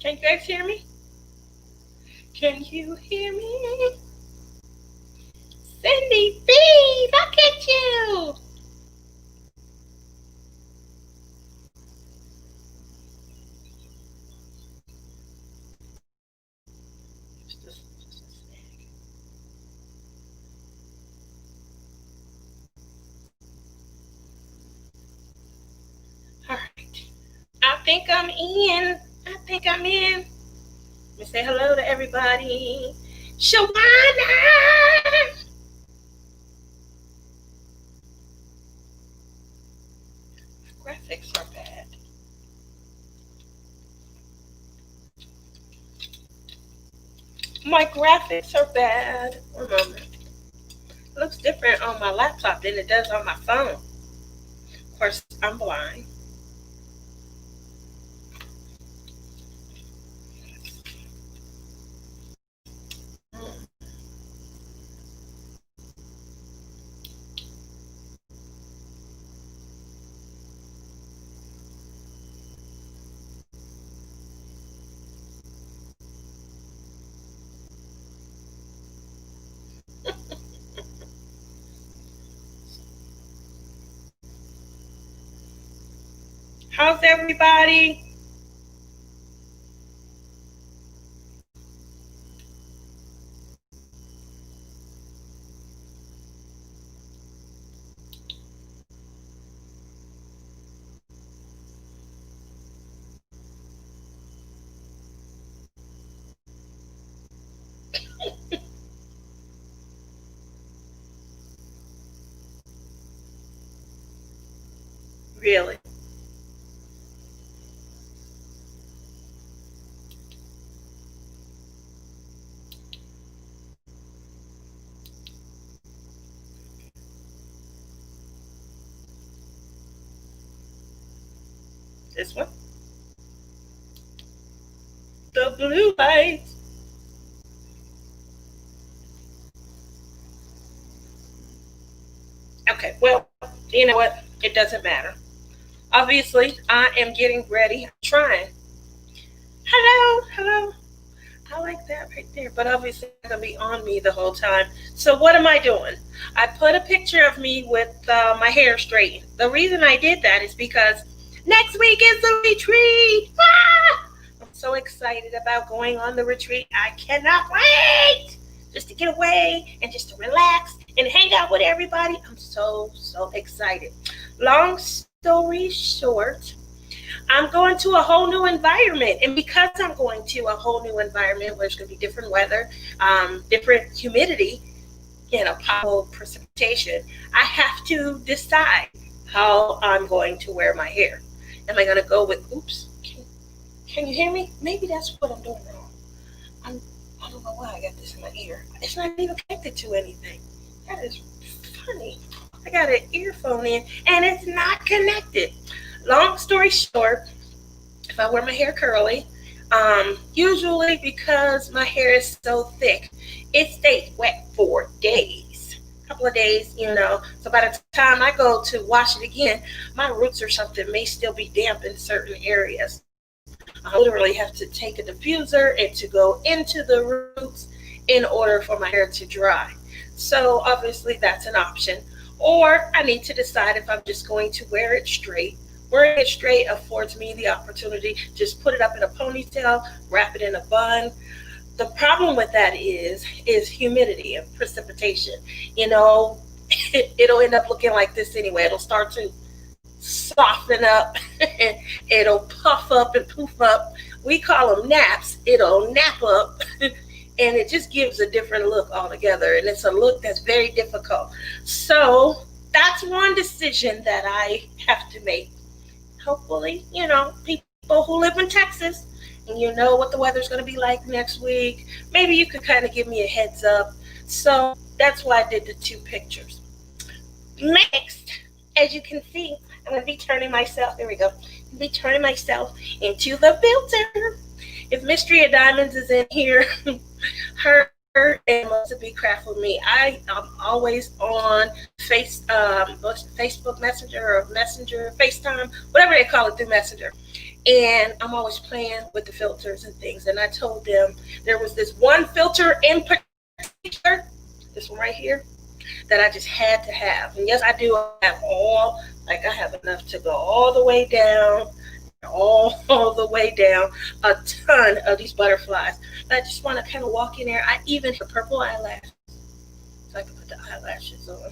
Can you guys hear me? Can you hear me? Cindy B, look at you. Just a snack. All right. I think I'm in. I think I'm in. Let me say hello to everybody. Shawana! Graphics are bad. My graphics are bad. One moment. It looks different on my laptop than it does on my phone. Of course, I'm blind. How's everybody? Really? This one? The blue lights. Okay, well, you know what? It doesn't matter. Obviously, I am getting ready. I'm trying. Hello, hello. I like that right there, but obviously it's gonna be on me the whole time. So what am I doing? I put a picture of me with my hair straightened. The reason I did that is because next week is the retreat. Ah! I'm so excited about going on the retreat. I cannot wait just to get away and just to relax and hang out with everybody. I'm so excited. Long story short, I'm going to a whole new environment. And because I'm going to a whole new environment where there's going to be different weather, different humidity, possible precipitation, I have to decide how I'm going to wear my hair. Am I going to go with, oops, can you hear me? Maybe that's what I'm doing wrong. I'm, I don't know why I got this in my ear. It's not even connected to anything. That is funny. I got an earphone in and it's not connected. Long story short, if I wear my hair curly, usually because my hair is so thick, it stays wet for days. A couple of days, So by the time I go to wash it again, my roots or something may still be damp in certain areas. I literally have to take a diffuser and to go into the roots in order for my hair to dry. So obviously that's an option. Or I need to decide if I'm just going to wear it straight. Wearing it straight affords me the opportunity to just put it up in a ponytail, wrap it in a bun. The problem with that is humidity and precipitation. You know, it'll end up looking like this anyway. It'll start to soften up and it'll puff up and poof up. We call them naps. It'll nap up and it just gives a different look altogether. And it's a look that's very difficult. So that's one decision that I have to make. Hopefully, people who live in Texas and you know what the weather's going to be like next week, maybe you could kind of give me a heads up. So that's why I did the two pictures. Next, as you can see, I'm going to be turning myself, there we go, be turning myself into the filter. If Mystery of Diamonds is in here, her and Melissa B. Craft with me. I am always on Facebook Messenger or Messenger, FaceTime, whatever they call it through Messenger. And I'm always playing with the filters and things. And I told them there was this one filter in particular, this one right here, that I just had to have. And yes, I do have I have enough to go all the way down, all the way down, a ton of these butterflies. But I just want to kind of walk in there. I even have purple eyelashes, so I can put the eyelashes on.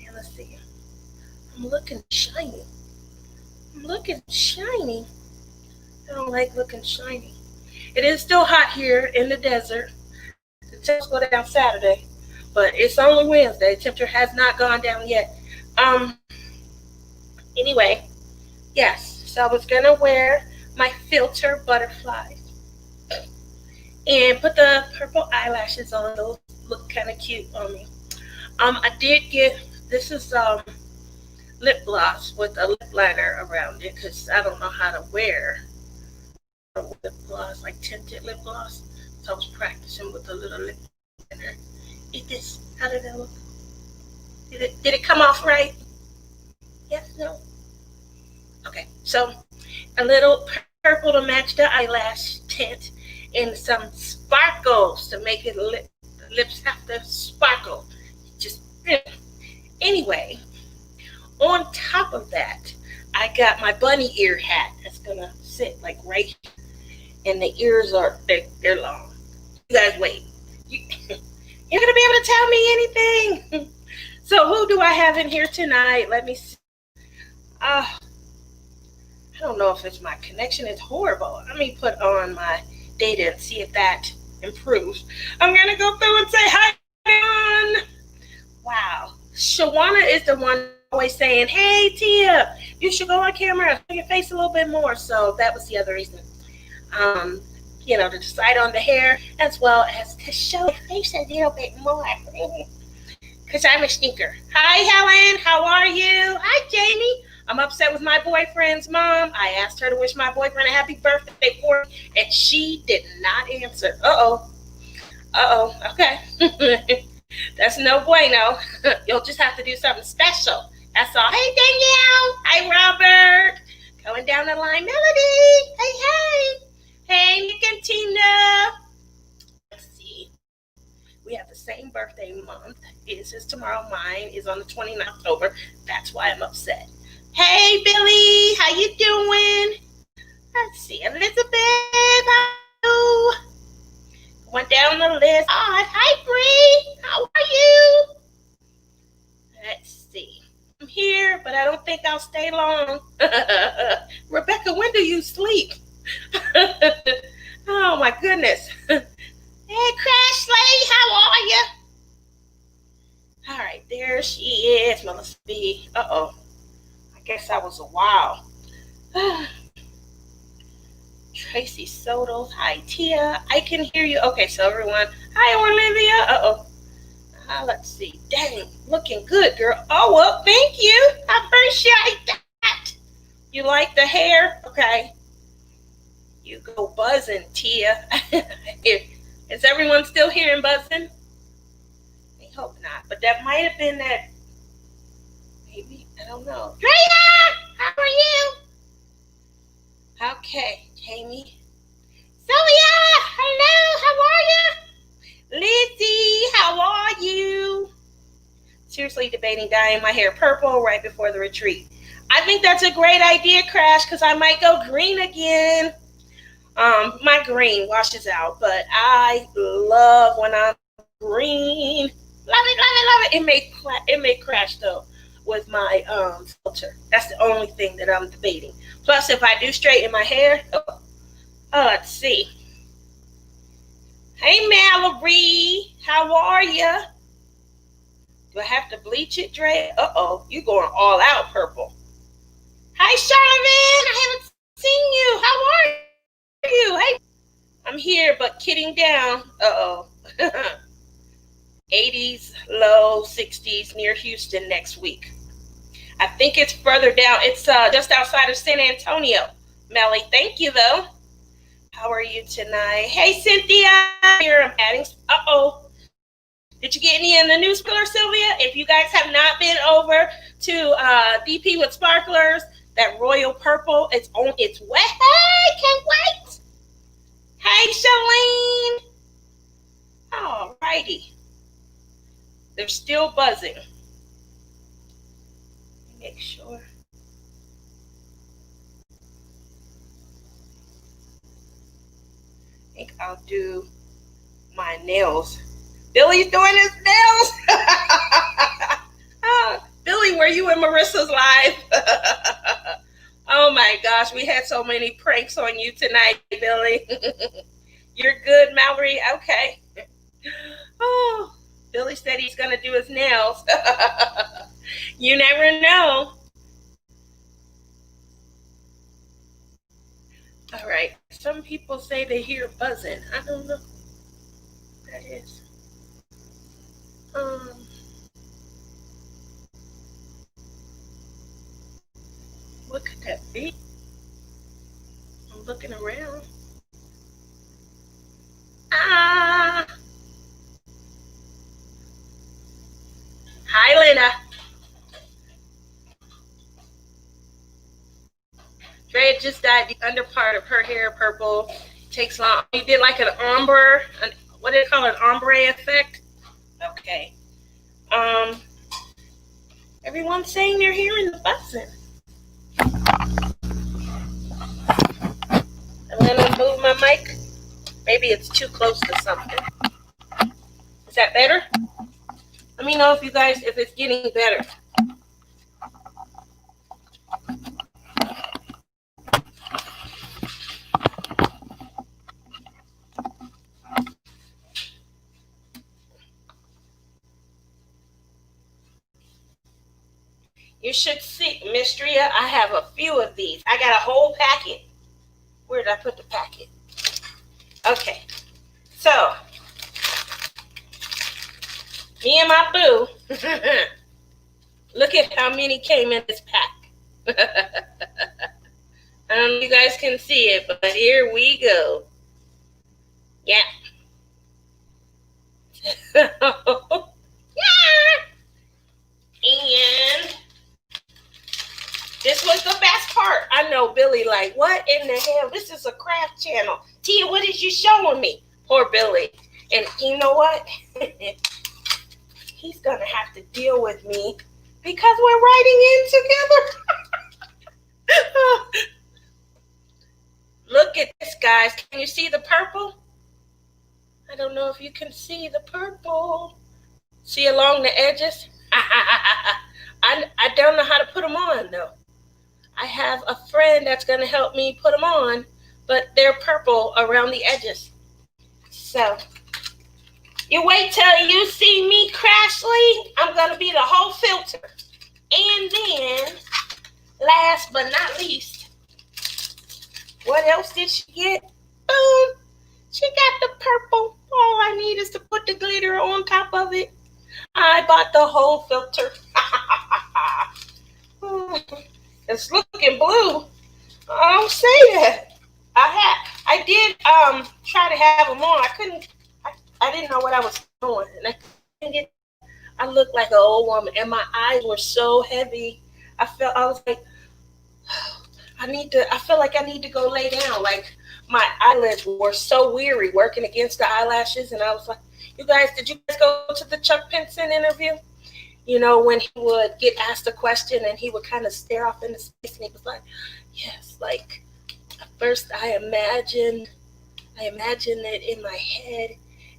And let's see. I'm looking shiny. I'm looking shiny. I don't like looking shiny. It is still hot here in the desert. The temps go down Saturday, but it's only Wednesday. The temperature has not gone down yet. Anyway, yes. So I was gonna wear my filter butterflies and put the purple eyelashes on. Those look kind of cute on me. I did get this is lip gloss with a lip liner around it because I don't know how to wear lip gloss, like tinted lip gloss. So I was practicing with a little lip liner. How did it look? Did it come off right? Yes, no? Okay, so a little purple to match the eyelash tint and some sparkles to make it the lips have to sparkle. Just anyway, on top of that, I got my bunny ear hat that's gonna sit like right here. And the ears they're long. You guys wait. You're gonna be able to tell me anything. So who do I have in here tonight? Let me see. I don't know if it's my connection. It's horrible. Let me put on my data and see if that improves. I'm gonna go through and say hi, everyone. Wow. Shawana is the one always saying, "Hey Tia, you should go on camera, show your face a little bit more." So that was the other reason. To decide on the hair as well as to show your face a little bit more. Because I'm a stinker. Hi Helen, how are you? Hi Jamie. I'm upset with my boyfriend's mom. I asked her to wish my boyfriend a happy birthday for me, and she did not answer. Okay. That's no bueno. You'll just have to do something special. That's all. Hey Danielle. Hi Robert. Going down the line, Melody. Hey. Hey Nick and Tina. Let's see. We have the same birthday month. His is tomorrow. Mine is on the 29th of October. That's why I'm upset. Hey Billy, how you doing? Let's see, Elizabeth, how are you? Went down the list. Hi Bree, how are you? Let's see. I'm here, but I don't think I'll stay long. Rebecca, when do you sleep? Oh my goodness. Hey Crashley, how are you? All right, there she is, Melissa B. I guess I was a while. Tracy Soto, hi Tia. I can hear you. Okay, so everyone. Hi Olivia. Let's see. Dang, looking good, girl. Oh, well, thank you. I appreciate that. You like the hair? Okay. You go buzzing, Tia. Is everyone still hearing buzzing? I hope not. But that might have been that. Maybe. I don't know. Drea, how are you? Okay, Jamie. Sylvia, hello, how are you? Lizzie, how are you? Seriously debating dyeing my hair purple right before the retreat. I think that's a great idea, Crash, because I might go green again. My green washes out, but I love when I'm green. Love it. It may crash though with my filter. That's the only thing that I'm debating. Plus, if I do straighten my hair, let's see. Hey, Mallory, how are you? Do I have to bleach it, Dre? You going all out purple. Hi, Charlemagne. I haven't seen you. How are you? Hey, I'm here, but kidding down. 80s, low 60s near Houston next week. I think it's further down. It's just outside of San Antonio. Melly, thank you, though. How are you tonight? Hey, Cynthia. Here, I'm adding. Did you get any in the news, Sylvia? If you guys have not been over to DP with Sparklers, That royal purple. It's on its way. Hey, can't wait. Hey, Shalene. All righty. They're still buzzing. Make sure. I think I'll do my nails. Billy's doing his nails. Billy, were you in Marissa's live? Oh my gosh, we had so many pranks on you tonight, Billy. You're good, Mallory? Okay. Oh, Billy said he's going to do his nails. You never know. All right. Some people say they hear buzzing. I don't know what that is. What could that be? I'm looking around. Ah. Hi, Lena. Drea just dyed the under part of her hair purple. Takes long. You did like an ombre. What do they call it? Ombre effect? Okay. Everyone's saying they're hearing the buzzing. I'm gonna move my mic. Maybe it's too close to something. Is that better? Let me know if it's getting better. You should see, Miss Drea, I have a few of these. I got a whole packet. Where did I put the packet? Okay. So, me and my boo, look at how many came in this pack. I don't know if you guys can see it, but here we go. Yeah. Yeah. And this was the best part. I know Billy like, what in the hell? This is a craft channel. Tia, what is you showing me? Poor Billy. And you know what? He's going to have to deal with me because we're writing in together. Look at this, guys. Can you see the purple? I don't know if you can see the purple. See along the edges? I don't know how to put them on, though. I have a friend that's going to help me put them on, but they're purple around the edges. So, you wait till you see me, Crashly. I'm going to be the whole filter. And then, last but not least, what else did she get? Boom. She got the purple. All I need is to put the glitter on top of it. I bought the whole filter. It's looking blue. I don't say that. I did try to have them on. I didn't know what I was doing. And I looked like an old woman and my eyes were so heavy. I was like, I feel like I need to go lay down. Like my eyelids were so weary working against the eyelashes. And I was like, did you guys go to the Chuck Pinson interview? You know, when he would get asked a question and he would kind of stare off into space and he was like, yes, like at first I imagined it in my head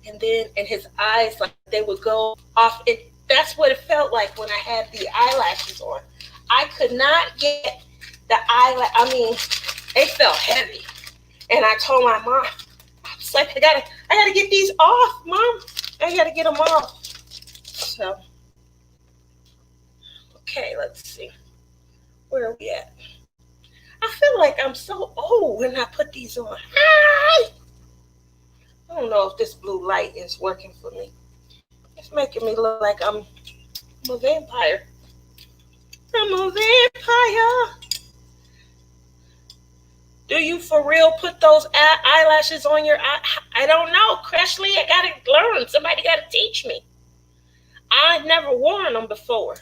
and then in his eyes, like they would go off. That's what it felt like when I had the eyelashes on. I could not get the they felt heavy. And I told my mom, I was like, I gotta get these off, Mom. I gotta get them off. So, okay, let's see. Where are we at? I feel like I'm so old when I put these on. Hi! I don't know if this blue light is working for me. It's making me look like I'm a vampire. I'm a vampire. Do you for real put those eyelashes on your eye? I don't know. Crashly, I gotta learn. Somebody gotta teach me. I've never worn them before.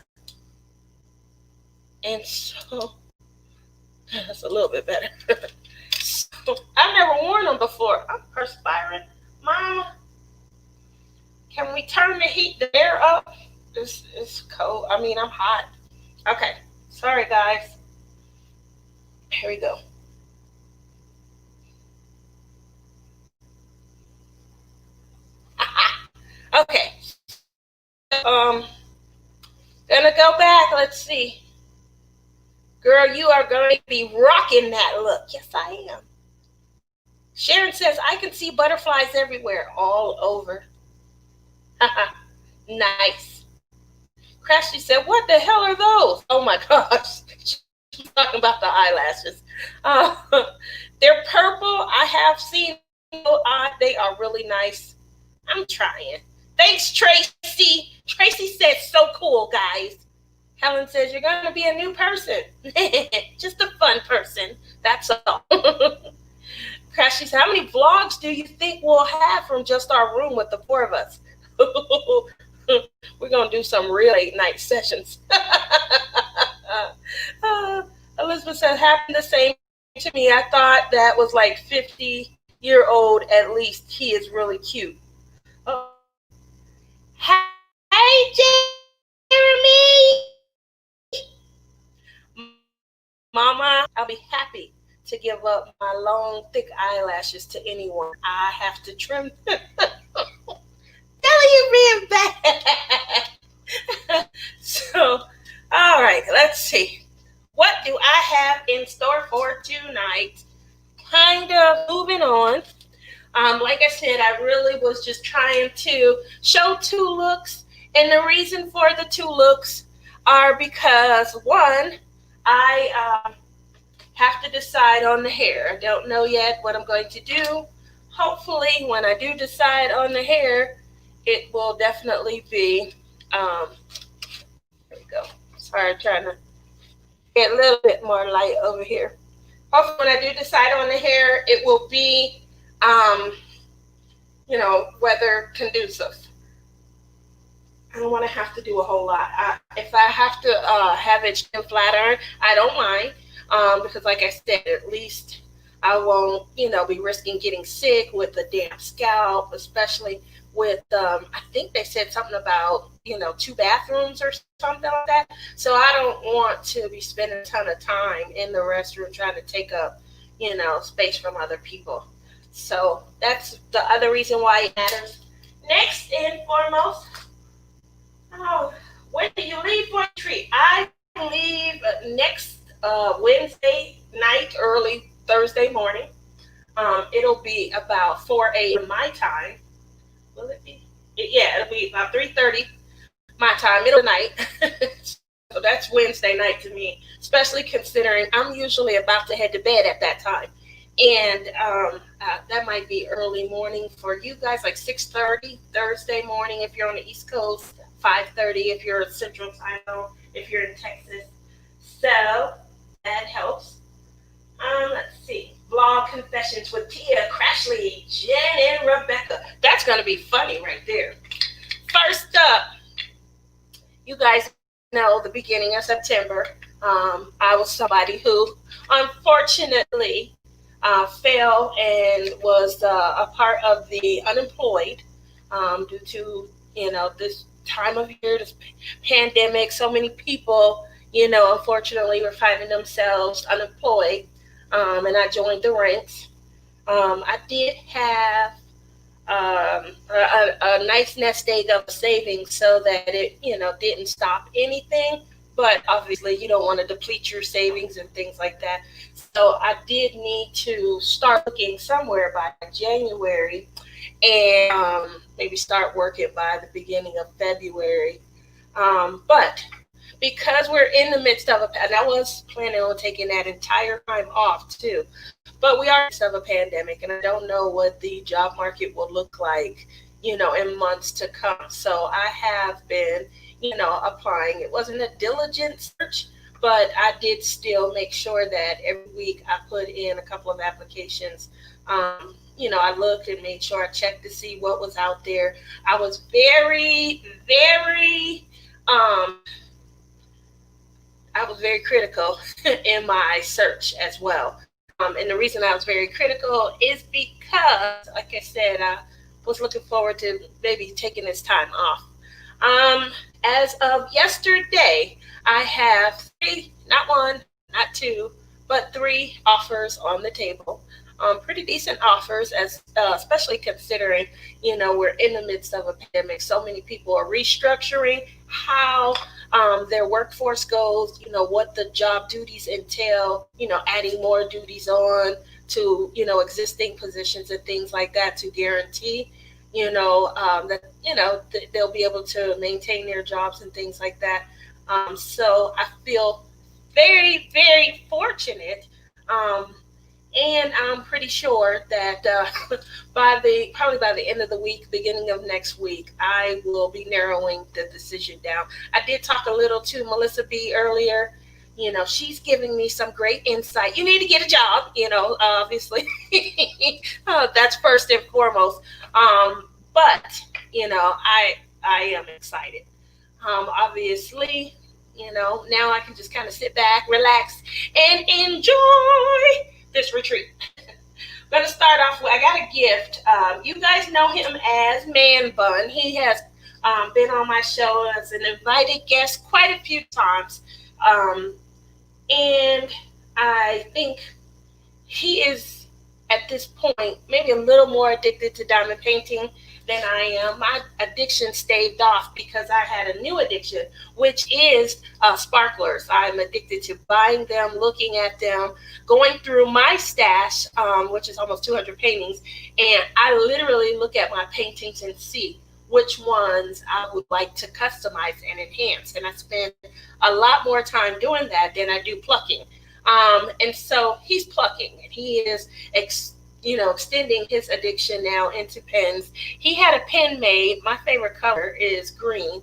And so That's a little bit better. So, I've never worn them before. I'm perspiring. Mama, can we turn the air up? This is cold. I mean, I'm hot. Okay. Sorry, guys. Here we go. Okay. Um, gonna go back. Let's see. Girl, you are going to be rocking that look. Yes, I am. Sharon says, I can see butterflies everywhere, all over. Nice. Crashly said, what the hell are those? Oh my gosh. She's talking about the eyelashes. Uh, they're purple. I have seen them. They are really nice. I'm trying. Thanks, Tracy. Tracy said, so cool, guys. Helen says, you're going to be a new person. Just a fun person. That's all. Crashy said, how many vlogs do you think we'll have from just our room with the four of us? We're going to do some real late night sessions. Elizabeth said, happened the same to me. I thought that was like 50-year-old at least. He is really cute. Hey, Jeremy. Mama, I'll be happy to give up my long, thick eyelashes to anyone. I have to trim them. Tell you being bad. So, all right, let's see. What do I have in store for tonight? Kind of moving on. Like I said, I really was just trying to show two looks. And the reason for the two looks are because, one, I have to decide on the hair. I don't know yet what I'm going to do. Hopefully, when I do decide on the hair, it will definitely be, here we go. Sorry, I'm trying to get a little bit more light over here. Hopefully, when I do decide on the hair, it will be, weather conducive. I don't want to have to do a whole lot. If I have to have it in flat iron, I don't mind. Because like I said, at least I won't, be risking getting sick with a damp scalp, especially with, I think they said something about, 2 bathrooms or something like that. So I don't want to be spending a ton of time in the restroom trying to take up, space from other people. So that's the other reason why it matters. Next and foremost, when do you leave for a treat? I leave next Wednesday night, early Thursday morning. It'll be about 4 a.m. my time. Will it be? Yeah, it'll be about 3:30 my time. It'll be night. So that's Wednesday night to me, especially considering I'm usually about to head to bed at that time. And that might be early morning for you guys, like 6:30 Thursday morning if you're on the East Coast, 5:30 if you're in Central Time Zone, if you're in Texas. So that helps. Let's see. Vlog confessions with Tia, Crashly, Jen, and Rebecca. That's going to be funny right there. First up, you guys know the beginning of September, I was somebody who unfortunately fell and was a part of the unemployed due to, this time of year, this pandemic. So many people, unfortunately were finding themselves unemployed, and I joined the ranks. I did have a nice nest egg of savings so that it, didn't stop anything. But obviously, you don't want to deplete your savings and things like that. So I did need to start looking somewhere by January and maybe start working by the beginning of February. But because we're in the midst of and I was planning on taking that entire time off too, but we are in the midst of a pandemic, and I don't know what the job market will look like, in months to come. So I have been, applying. It wasn't a diligent search, but I did still make sure that every week I put in a couple of applications. I looked and made sure I checked to see what was out there. I was very, very, I was very critical in my search as well. And the reason I was very critical is because, like I said, I was looking forward to maybe taking this time off. Um, as of yesterday, I have three, not one, not two, but three offers on the table. Pretty decent offers, as especially considering we're in the midst of a pandemic. So many people are restructuring how their workforce goes. What the job duties entail. Adding more duties on to existing positions and things like that to guarantee that they'll be able to maintain their jobs and things like that. So I feel very, very fortunate. Um, and I'm pretty sure that probably by the end of the week, beginning of next week, I will be narrowing the decision down. I did talk a little to Melissa B earlier. She's giving me some great insight. You need to get a job. Obviously, that's first and foremost. But I am excited. Obviously, now I can just kind of sit back, relax, and enjoy this retreat. I'm gonna start off with I got a gift. You guys know him as Man Bun. He has been on my show as an invited guest quite a few times, um, and I think he is at this point maybe a little more addicted to diamond painting than I am. My addiction staved off because I had a new addiction, which is sparklers. I'm addicted to buying them, looking at them, going through my stash, which is almost 200 paintings, and I literally look at my paintings and see which ones I would like to customize and enhance. And I spend a lot more time doing that than I do plucking. And so he's plucking, and he is extending his addiction now into pens. He had a pen made. My favorite color is green,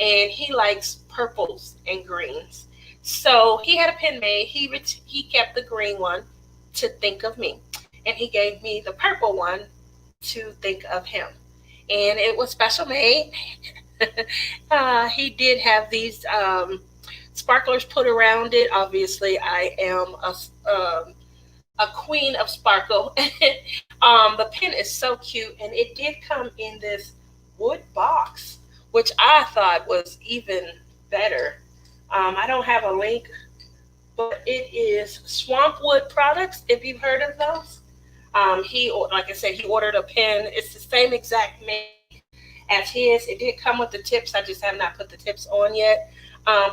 and he likes purples and greens. So he had a pen made. He kept the green one to think of me, and he gave me the purple one to think of him. And it was special made. He did have these sparklers put around it. Obviously, I am a queen of sparkle. The pen is so cute, and it did come in this wood box, which I thought was even better. I don't have a link, but it is Swampwood Products. If you've heard of those, like I said, he ordered a pen. It's the same exact make as his. It did come with the tips. I just have not put the tips on yet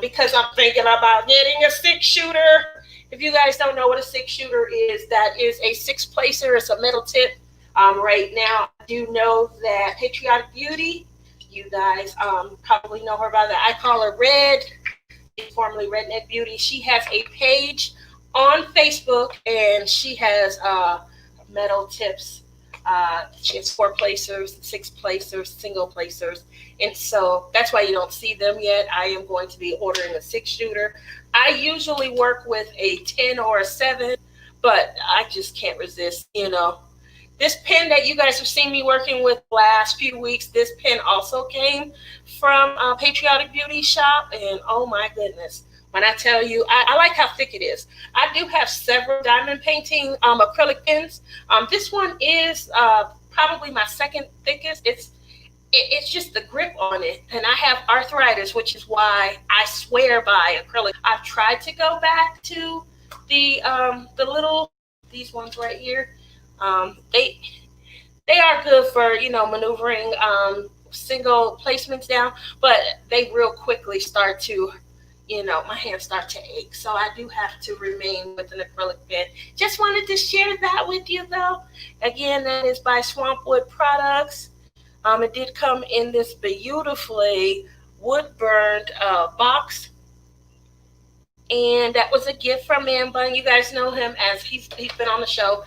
because I'm thinking about getting a six shooter. If you guys don't know what a six shooter is, that is a six placer. It's a metal tip. Right now, I do know that Patriotic Beauty, you guys probably know her by that. I call her Red, formerly Redneck Beauty. She has a page on Facebook, and she has metal tips. She has four placers, six placers, single placers. And so that's why you don't see them yet. I am going to be ordering a six shooter. I usually work with a 10 or a 7, but I just can't resist. This pen that you guys have seen me working with last few weeks, this pen also came from Patriotic Beauty Shop. And oh my goodness, when I tell you, I like how thick it is. I do have several diamond painting acrylic pens. This one is probably my second thickest. It's just the grip on it, and I have arthritis, which is why I swear by acrylic. I've tried to go back to the little these ones right here. They are good for maneuvering single placements down, but they real quickly start to my hands start to ache. So I do have to remain with an acrylic pen. Just wanted to share that with you, though. Again, that is by Swampwood Products. It did come in this beautifully wood-burned box. And that was a gift from Man Bun. You guys know him as he's been on the show,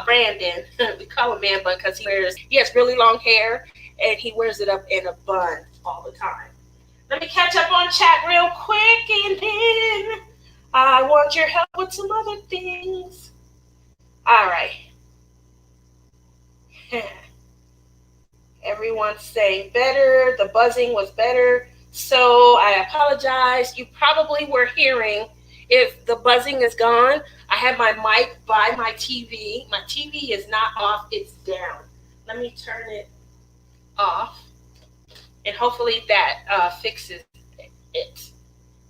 Brandon. We call him Man Bun because he has really long hair, and he wears it up in a bun all the time. Let me catch up on chat real quick, and then I want your help with some other things. All right. Everyone's saying better. The buzzing was better. So I apologize. You probably were hearing If the buzzing is gone, I have my mic by my TV. My TV is not off, it's down. Let me turn it off, and hopefully that fixes it.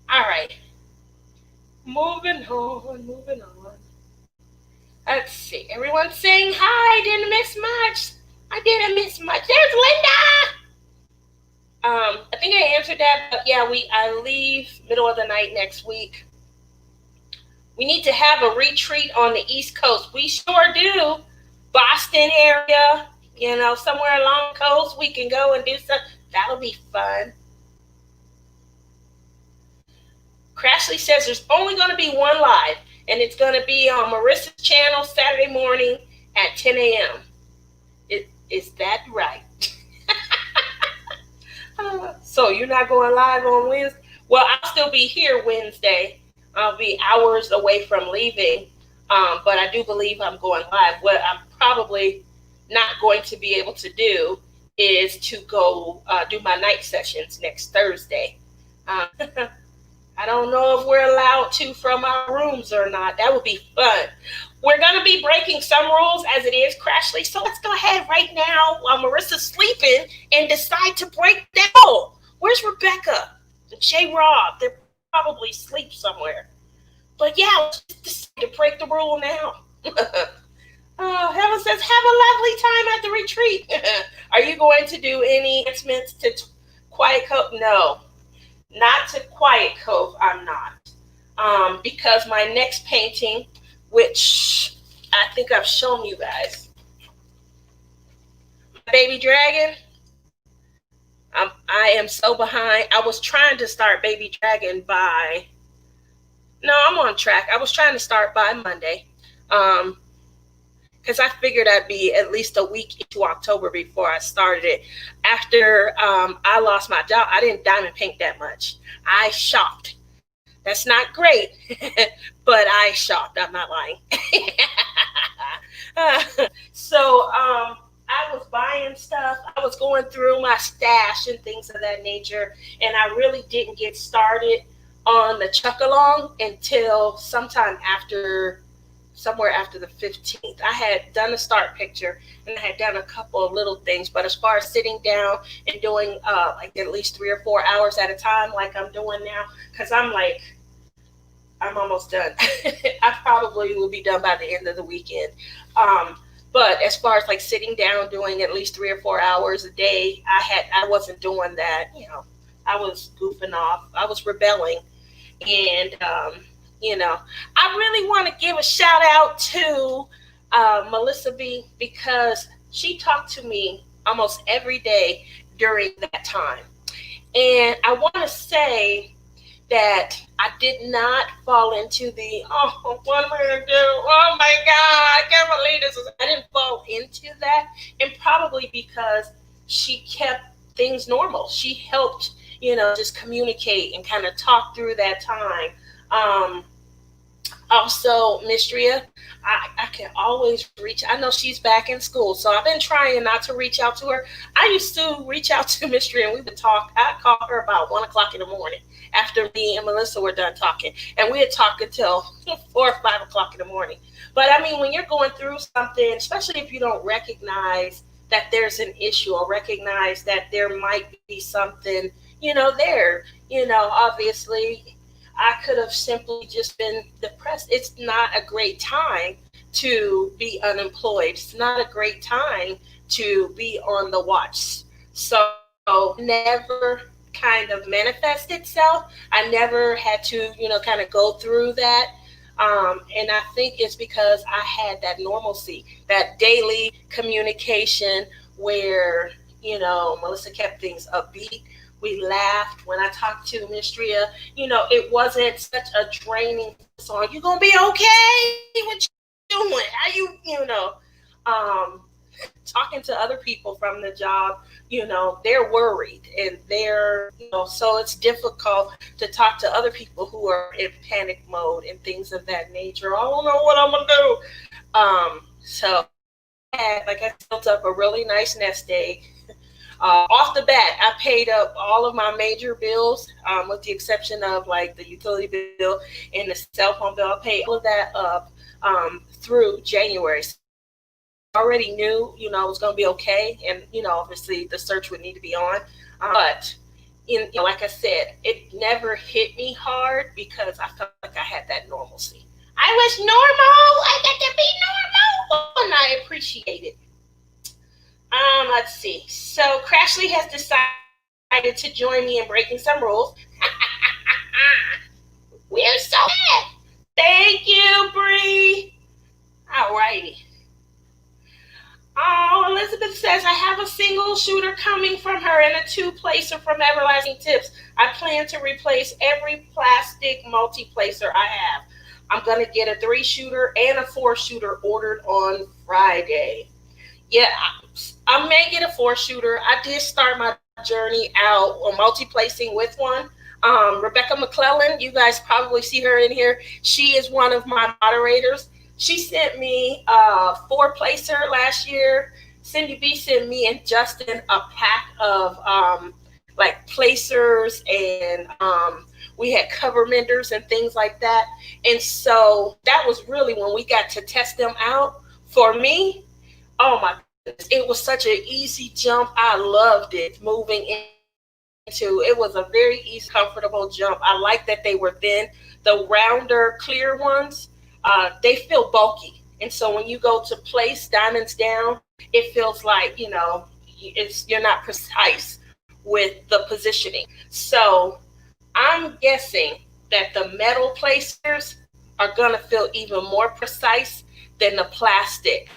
All right, moving on, moving on. Let's see. Everyone's saying hi. Didn't miss much. I didn't miss much. There's Linda. I think I answered that, but yeah, I leave middle of the night next week. We need to have a retreat on the East Coast. We sure do. Boston area, somewhere along the coast, we can go and do something. That'll be fun. Crashly says there's only going to be one live, and it's going to be on Marissa's channel Saturday morning at 10 a.m. Is that right? So you're not going live on Wednesday? Well, I'll still be here Wednesday. I'll be hours away from leaving, but I do believe I'm going live. What I'm probably not going to be able to do is to go do my night sessions next Thursday. I don't know if we're allowed to from our rooms or not. That would be fun. We're going to be breaking some rules as it is, Crashly. So let's go ahead right now while Marissa's sleeping and decide to break that rule. Where's Rebecca and J. Rob? They're probably asleep somewhere. But yeah, let's just decide to break the rule now. Helen says, have a lovely time at the retreat. Are you going to do any enhancements to Quiet Cove? No. Not to Quiet Cove, I'm not. Because my next painting, which I think I've shown you guys, Baby Dragon, I am so behind. I was trying to start Baby Dragon I'm on track. I was trying to start by Monday. Because I figured I'd be at least a week into October before I started it. After I lost my job, I didn't diamond paint that much. I shopped. That's not great, but I shopped. I'm not lying. So I was buying stuff. I was going through my stash and things of that nature, and I really didn't get started on the chuck-along until somewhere after the 15th. I had done a start picture and I had done a couple of little things, but as far as sitting down and doing like at least 3 or 4 hours at a time like I'm doing now, because I'm almost done. I probably will be done by the end of the weekend. But as far as like sitting down doing at least 3 or 4 hours a day, I wasn't doing that. I was goofing off. I was rebelling. And I really want to give a shout out to Melissa B, because she talked to me almost every day during that time. And I want to say that I did not fall into the, what am I going to do? Oh my God, I can't believe this. I didn't fall into that. And probably because she kept things normal. She helped, just communicate and kind of talk through that time. Also, Mistria, I can always reach. I know she's back in school, so I've been trying not to reach out to her. I used to reach out to Mistria, and we would talk. I'd call her about 1 o'clock in the morning after me and Melissa were done talking, and we'd talk until 4 or 5 o'clock in the morning. But I mean, when you're going through something, especially if you don't recognize that there's an issue or recognize that there might be something, there, obviously, I could have simply just been depressed. It's not a great time to be unemployed. It's not a great time to be on the watch. So never kind of manifest itself. I never had to, kind of go through that. And I think it's because I had that normalcy, that daily communication where, Melissa kept things upbeat. We laughed when I talked to Mistria. It wasn't such a draining song. You gonna be okay? What you doing? How you, talking to other people from the job, they're worried and they're, so it's difficult to talk to other people who are in panic mode and things of that nature. I don't know what I'm gonna do. So I built up a really nice nest egg Off the bat, I paid up all of my major bills, with the exception of like the utility bill and the cell phone bill. I paid all of that up through January. So I already knew, it was going to be okay. And, obviously the search would need to be on. But, like I said, it never hit me hard because I felt like I had that normalcy. I was normal. I got to be normal. And I appreciate it. Let's see. So Crashly has decided to join me in breaking some rules. We're so bad. Thank you, Bree. Alrighty. Oh, Elizabeth says I have a single shooter coming from her and a two placer from Everlasting Tips. I plan to replace every plastic multi placer I have. I'm gonna get a 3 shooter and a 4 shooter ordered on Friday. Yeah, I may get a 4 shooter. I did start my journey out on multi-placing with one. Rebecca McClellan, you guys probably see her in here. She is one of my moderators. She sent me a 4 placer last year. Cindy B sent me and Justin a pack of like placers, and we had cover menders and things like that. And so that was really when we got to test them out. For me, oh my goodness, it was such an easy jump. I loved it moving into. It was a very easy, comfortable jump. I like that they were thin. The rounder, clear ones, they feel bulky. And so when you go to place diamonds down, it feels like, you're not precise with the positioning. So I'm guessing that the metal placers are going to feel even more precise than the plastic.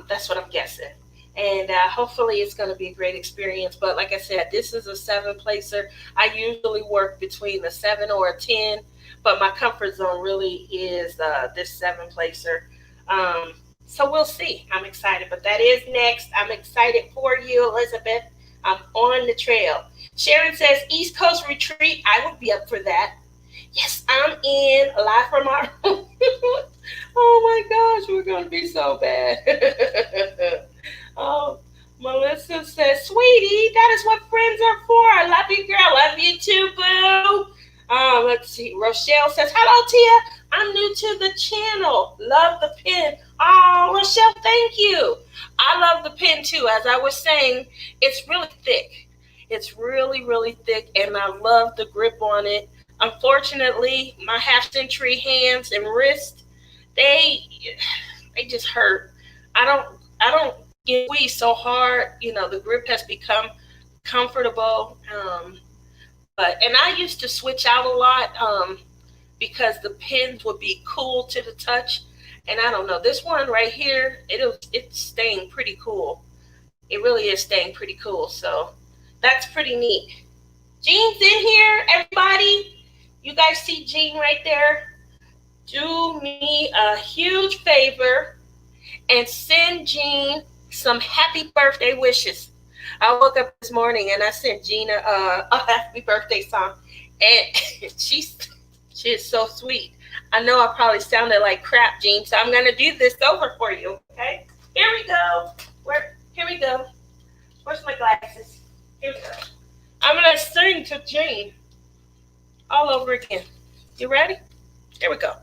That's what I'm guessing. And hopefully it's going to be a great experience. But like I said, this is a 7 placer. I usually work between a 7 or a 10, but my comfort zone really is this 7 placer. So we'll see. I'm excited. But that is next. I'm excited for you, Elizabeth. I'm on the trail. Sharon says East Coast retreat. I would be up for that. Yes, I'm in live from our room. Oh my gosh, we're going to be so bad. Oh, Melissa says, sweetie, that is what friends are for. I love you, girl. Love you too, boo. Let's see. Rochelle says, hello, Tia. I'm new to the channel. Love the pin. Oh, Rochelle, thank you. I love the pin too. As I was saying, it's really thick. It's really, really thick, and I love the grip on it. Unfortunately, my half-century hands and wrist, they just hurt. I don't get squeezed so hard. The grip has become comfortable. And I used to switch out a lot because the pins would be cool to the touch. And I don't know, this one right here, it's staying pretty cool. It really is staying pretty cool. So that's pretty neat. Jean's in here, everybody. You guys see Jean right there? Do me a huge favor and send Jean some happy birthday wishes. I woke up this morning and I sent Gina a happy birthday song, and she is so sweet. I know I probably sounded like crap, Jean, so I'm gonna do this over for you. Okay, here we go. Here we go. Where's my glasses? Here we go. I'm gonna sing to Jean all over again. You ready? Here we go.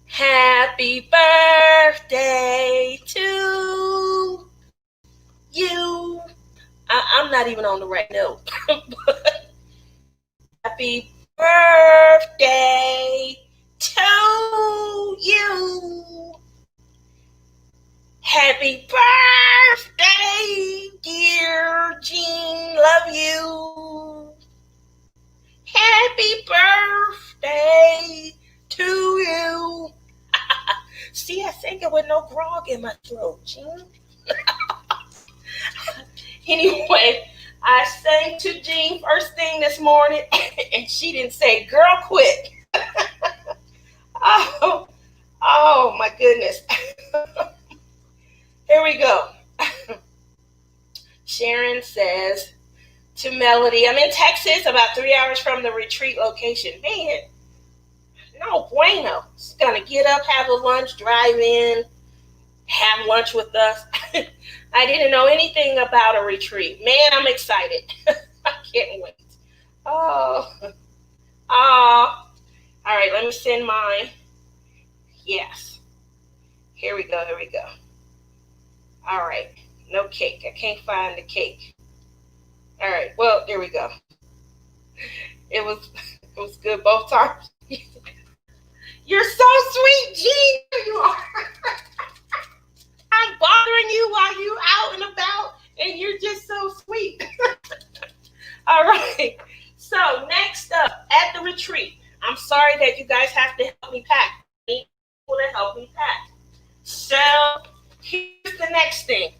Happy birthday to you. I'm not even on the right note. Happy birthday to you. Happy birthday, dear Jean. Love you. Happy birthday to you. See, I sang it with no grog in my throat, Jean. Anyway, I sang to Jean first thing this morning, and she didn't say, girl, quit. Oh, my goodness. Here we go. Sharon says to Melody, I'm in Texas, about 3 hours from the retreat location. Man, no bueno. She's going to get up, have a lunch, drive in, have lunch with us. I didn't know anything about a retreat. Man, I'm excited. I can't wait. Oh, oh. All right, let me send mine. Yes. Here we go. Here we go. All right. No cake. I can't find the cake. All right. Well, there we go. It was it was good both times. You're so sweet, Jean. You are. I'm bothering you while you out and about, and you're just so sweet. All right. So next up at the retreat, I'm sorry that you guys have to help me pack. I need people to help me pack. So here's the next thing.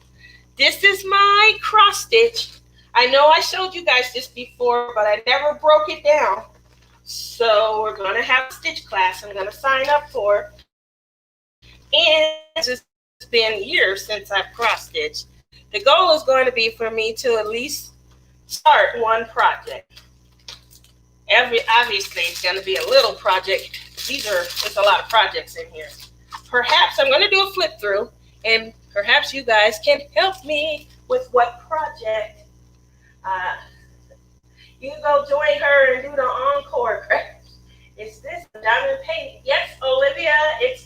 This is my cross stitch. I know I showed you guys this before, but I never broke it down. So we're going to have a stitch class I'm going to sign up for. And it's been years since I've cross stitched. The goal is going to be for me to at least start one project. Obviously, it's going to be a little project. There's a lot of projects in here. Perhaps I'm going to do a flip through, and perhaps you guys can help me with what project. You can go join her and do the encore crafts. Is this diamond paint? Yes, Olivia, it's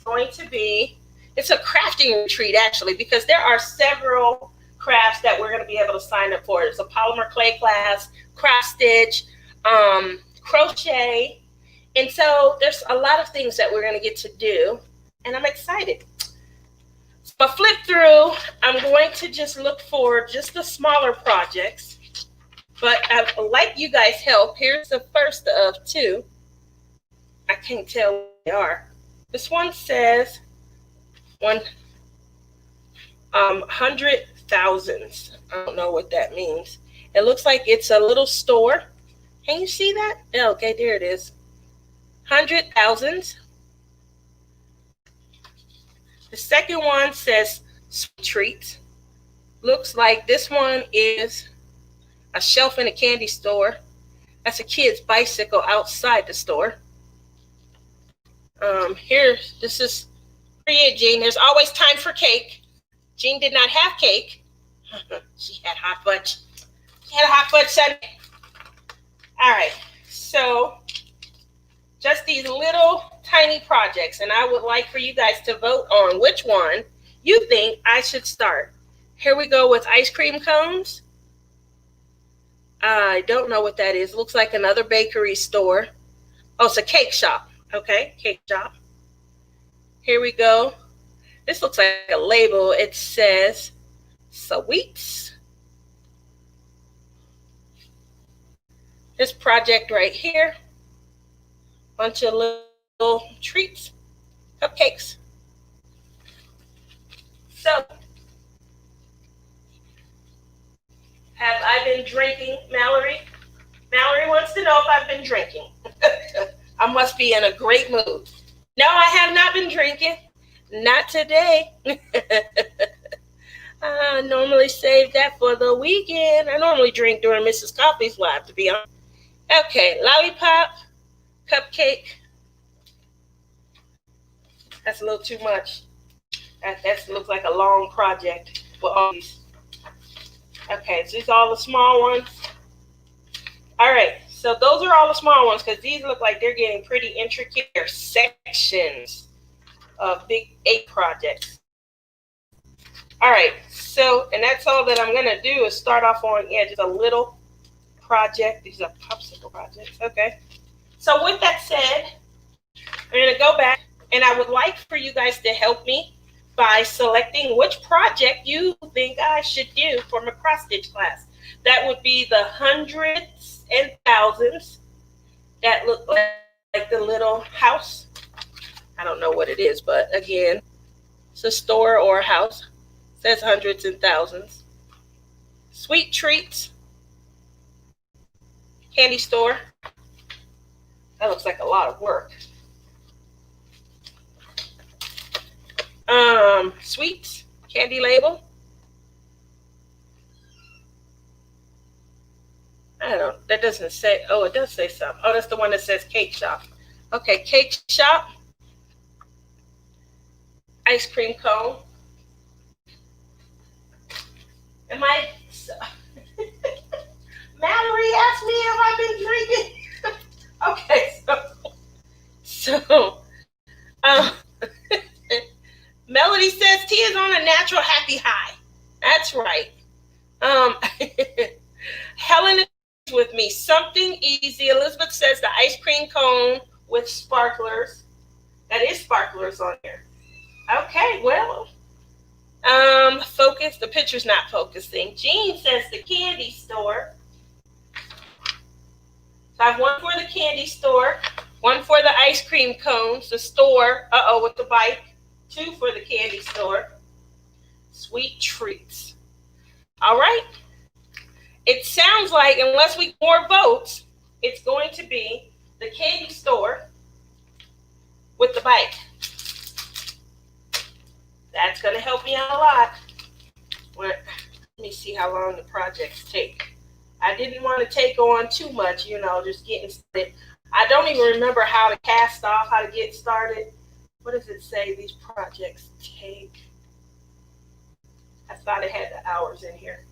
a crafting retreat actually, because there are several crafts that we're going to be able to sign up for. There's a polymer clay class, cross stitch, crochet. And so there's a lot of things that we're going to get to do, and I'm excited. So flip through, I'm going to just look for just the smaller projects, but I would like you guys' help. Here's the first of two. I can't tell what they are. This one says 100,000s. I don't know what that means. It looks like it's a little store. Can you see that? Yeah, okay, there it is. 100,000s. The second one says sweet treats. Looks like this one is a shelf in a candy store. That's a kid's bicycle outside the store. This is for you, Jean. There's always time for cake. Jean did not have cake. She had hot fudge. She had a hot fudge sundae. All right, so just these little tiny projects, and I would like for you guys to vote on which one you think I should start. Here we go with ice cream cones. I don't know what that is. Looks like another bakery store. Oh, it's a cake shop. Okay, cake shop. Here we go. This looks like a label. It says sweets. This project right here. Bunch of little treats, cupcakes. So, have I been drinking, Mallory? Mallory wants to know if I've been drinking. I must be in a great mood. No, I have not been drinking. Not today. I normally save that for the weekend. I normally drink during Mrs. Coffee's live, to be honest. Okay, lollipop, cupcake. That's a little too much. That looks like a long project for all these. Okay, so these are all the small ones. All right, so those are all the small ones because these look like they're getting pretty intricate. They're sections of big 8 projects. All right, so, and that's all that I'm going to do is start off on, just a little project. These are popsicle projects. Okay. So with that said, I'm going to go back, and I would like for you guys to help me by selecting which project you think I should do for my cross stitch class. That would be the hundreds and thousands that look like the little house. I don't know what it is, but again, it's a store or a house. It says hundreds and thousands. Sweet treats. Candy store. That looks like a lot of work. Sweets, candy label. That doesn't say, oh, it does say something. Oh, that's the one that says cake shop. Okay, cake shop. Ice cream cone. Am I? Mallory asked me if I've been drinking. Okay, so um, Melody says tea is on a natural happy high. That's right. Um, Helen is with me. Something easy. Elizabeth says the ice cream cone with sparklers. That is sparklers on here. Okay, well, focus. The picture's not focusing. Jean says the candy store. So I have one for the candy store, one for the ice cream cones, the store, with the bike, two for the candy store. Sweet treats. All right. It sounds like, unless we get more votes, it's going to be the candy store with the bike. That's going to help me out a lot. Let me see how long the projects take. I didn't want to take on too much, just getting started. I don't even remember how to cast off, how to get started. What does it say these projects take? I thought it had the hours in here.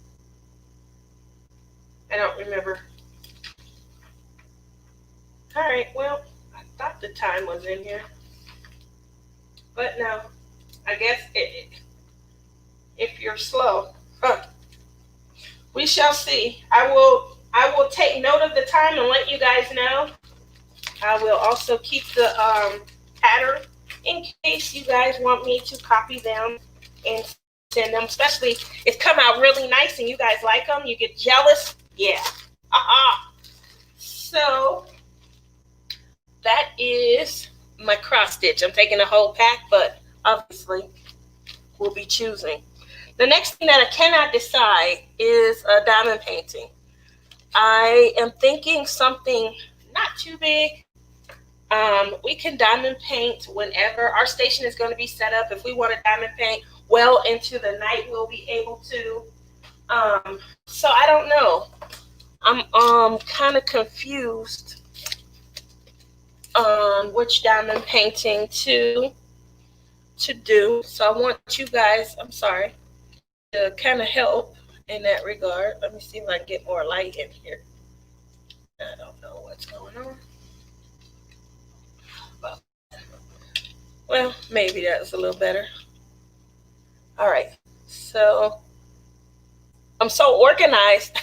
I don't remember. All right, well, I thought the time was in here. But no, I guess if you're slow, we shall see. I will take note of the time and let you guys know. I will also keep the pattern in case you guys want me to copy them and send them. Especially if come out really nice and you guys like them, you get jealous. Yeah. So that is my cross stitch. I'm taking a whole pack, but obviously we'll be choosing. The next thing that I cannot decide is diamond painting. I am thinking something not too big. We can diamond paint whenever. Our station is going to be set up. If we want to diamond paint well into the night, we'll be able to. So I don't know. I'm kind of confused on which diamond painting to do. So I want you guys, to kind of help in that regard. Let me see if I can get more light in here. I don't know what's going on. Well, maybe that's a little better. All right. So I'm so organized.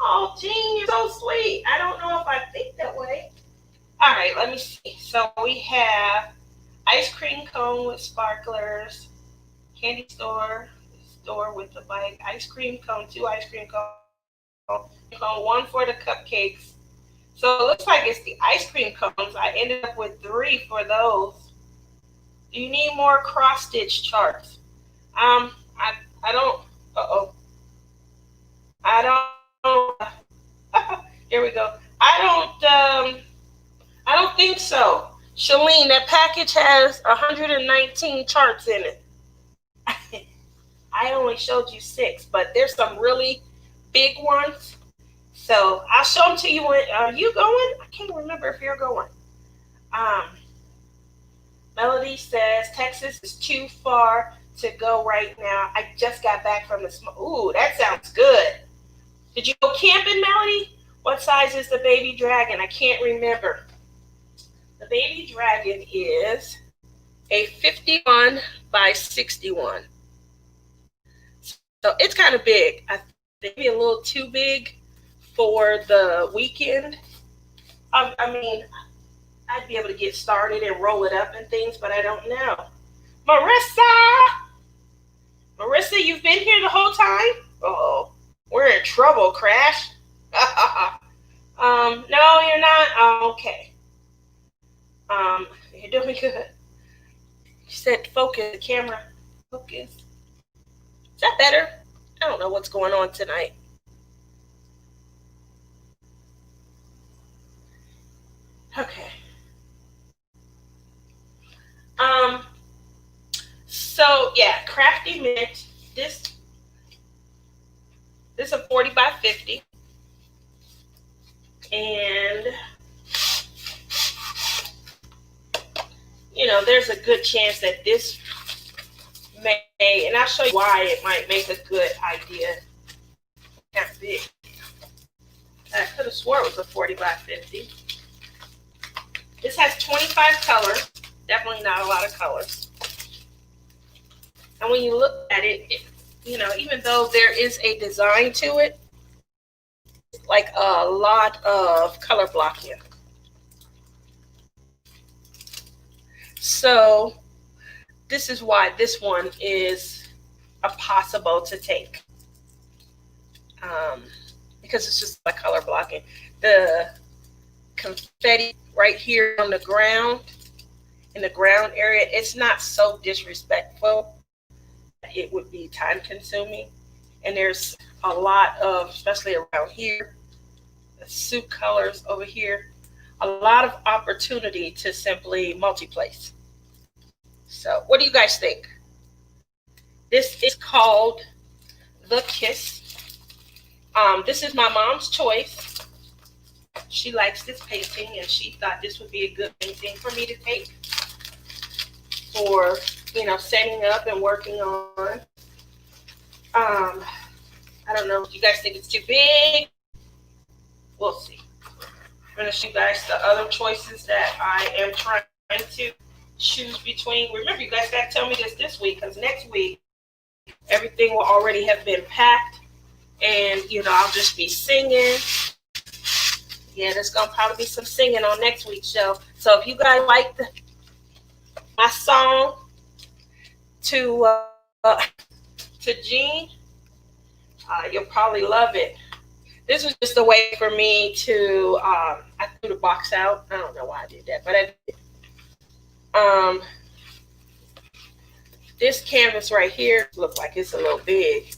Oh, Jean, you're so sweet. I don't know if I think that way. All right, let me see. So we have ice cream cone with sparklers, candy store with the bike, ice cream cone, two ice cream cones, one for the cupcakes. So it looks like it's the ice cream cones. I ended up with 3 for those. Do you need more cross stitch charts? I don't. I don't. Here we go. I don't think so. Shalene, that package has 119 charts in it. I only showed you 6, but there's some really big ones. So I'll show them to you. Are you going? I can't remember if you're going. Melody says Texas is too far to go right now. I just got back from the Ooh, that sounds good. Did you go camping, Melody? What size is the baby dragon? I can't remember. The baby dragon is a 51 by 61. So it's kind of big. I think maybe a little too big for the weekend. I mean, I'd be able to get started and roll it up and things, but I don't know. Marissa, you've been here the whole time? Uh-oh. We're in trouble, Crash. No, you're not? Oh, okay. You're doing good. She said focus, the camera. Focus. Is that better? I don't know what's going on tonight. Okay. So yeah, Crafty Mint. This is a 40 by 50. And there's a good chance that this may And I'll show you why it might make a good idea. Kind of big. I could have swore it was a 40 by 50. This has 25 colors. Definitely not a lot of colors. And when you look at it, you know, even though there is a design to it, like a lot of color blocking. So this is why this one is a possible to take. Because it's just like color blocking. The confetti right here on the ground, in the ground area, it's not so disrespectful. It would be time consuming. And there's a lot of, especially around here, the soup colors over here, a lot of opportunity to simply multi-place. So what do you guys think? This is called The Kiss. This is my mom's choice. She likes this painting and she thought this would be a good painting for me to take for, you know, setting up and working on. I don't know if you guys think it's too big. We'll see. I'm going to show you guys the other choices that I am trying to choose between. Remember, you guys got to tell me this week, because next week everything will already have been packed. And, you know, I'll just be singing. Yeah, there's going to probably be some singing on next week's show. So if you guys like my song to Jean, you'll probably love it. This was just a way for me to, I threw the box out. I don't know why I did that, but I did. This canvas right here looks like it's a little big.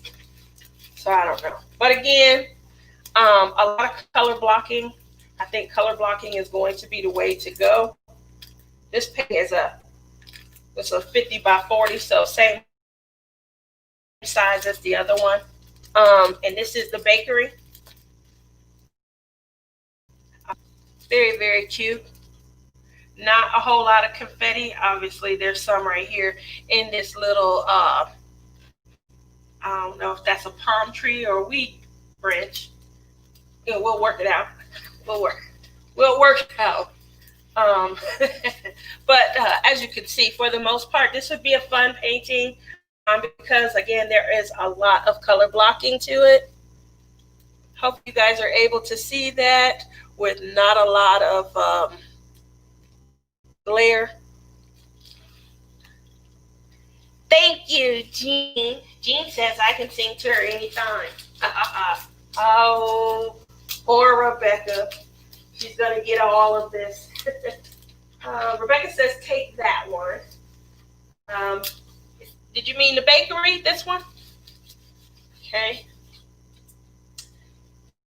So I don't know. But again, a lot of color blocking. I think color blocking is going to be the way to go. This painting is it's a 50 by 40, so same size as the other one. And this is the bakery. Very, very cute. Not a whole lot of confetti. Obviously, there's some right here in this little, I don't know if that's a palm tree or a wheat branch. Yeah, we'll work it out. We'll work it out. But as you can see, for the most part, this would be a fun painting because, again, there is a lot of color blocking to it. Hope you guys are able to see that with not a lot of glare. Thank you, Jean. Jean says I can sing to her anytime. Oh, poor Rebecca. She's going to get all of this. Rebecca says take that one. Did you mean the bakery, this one? Okay.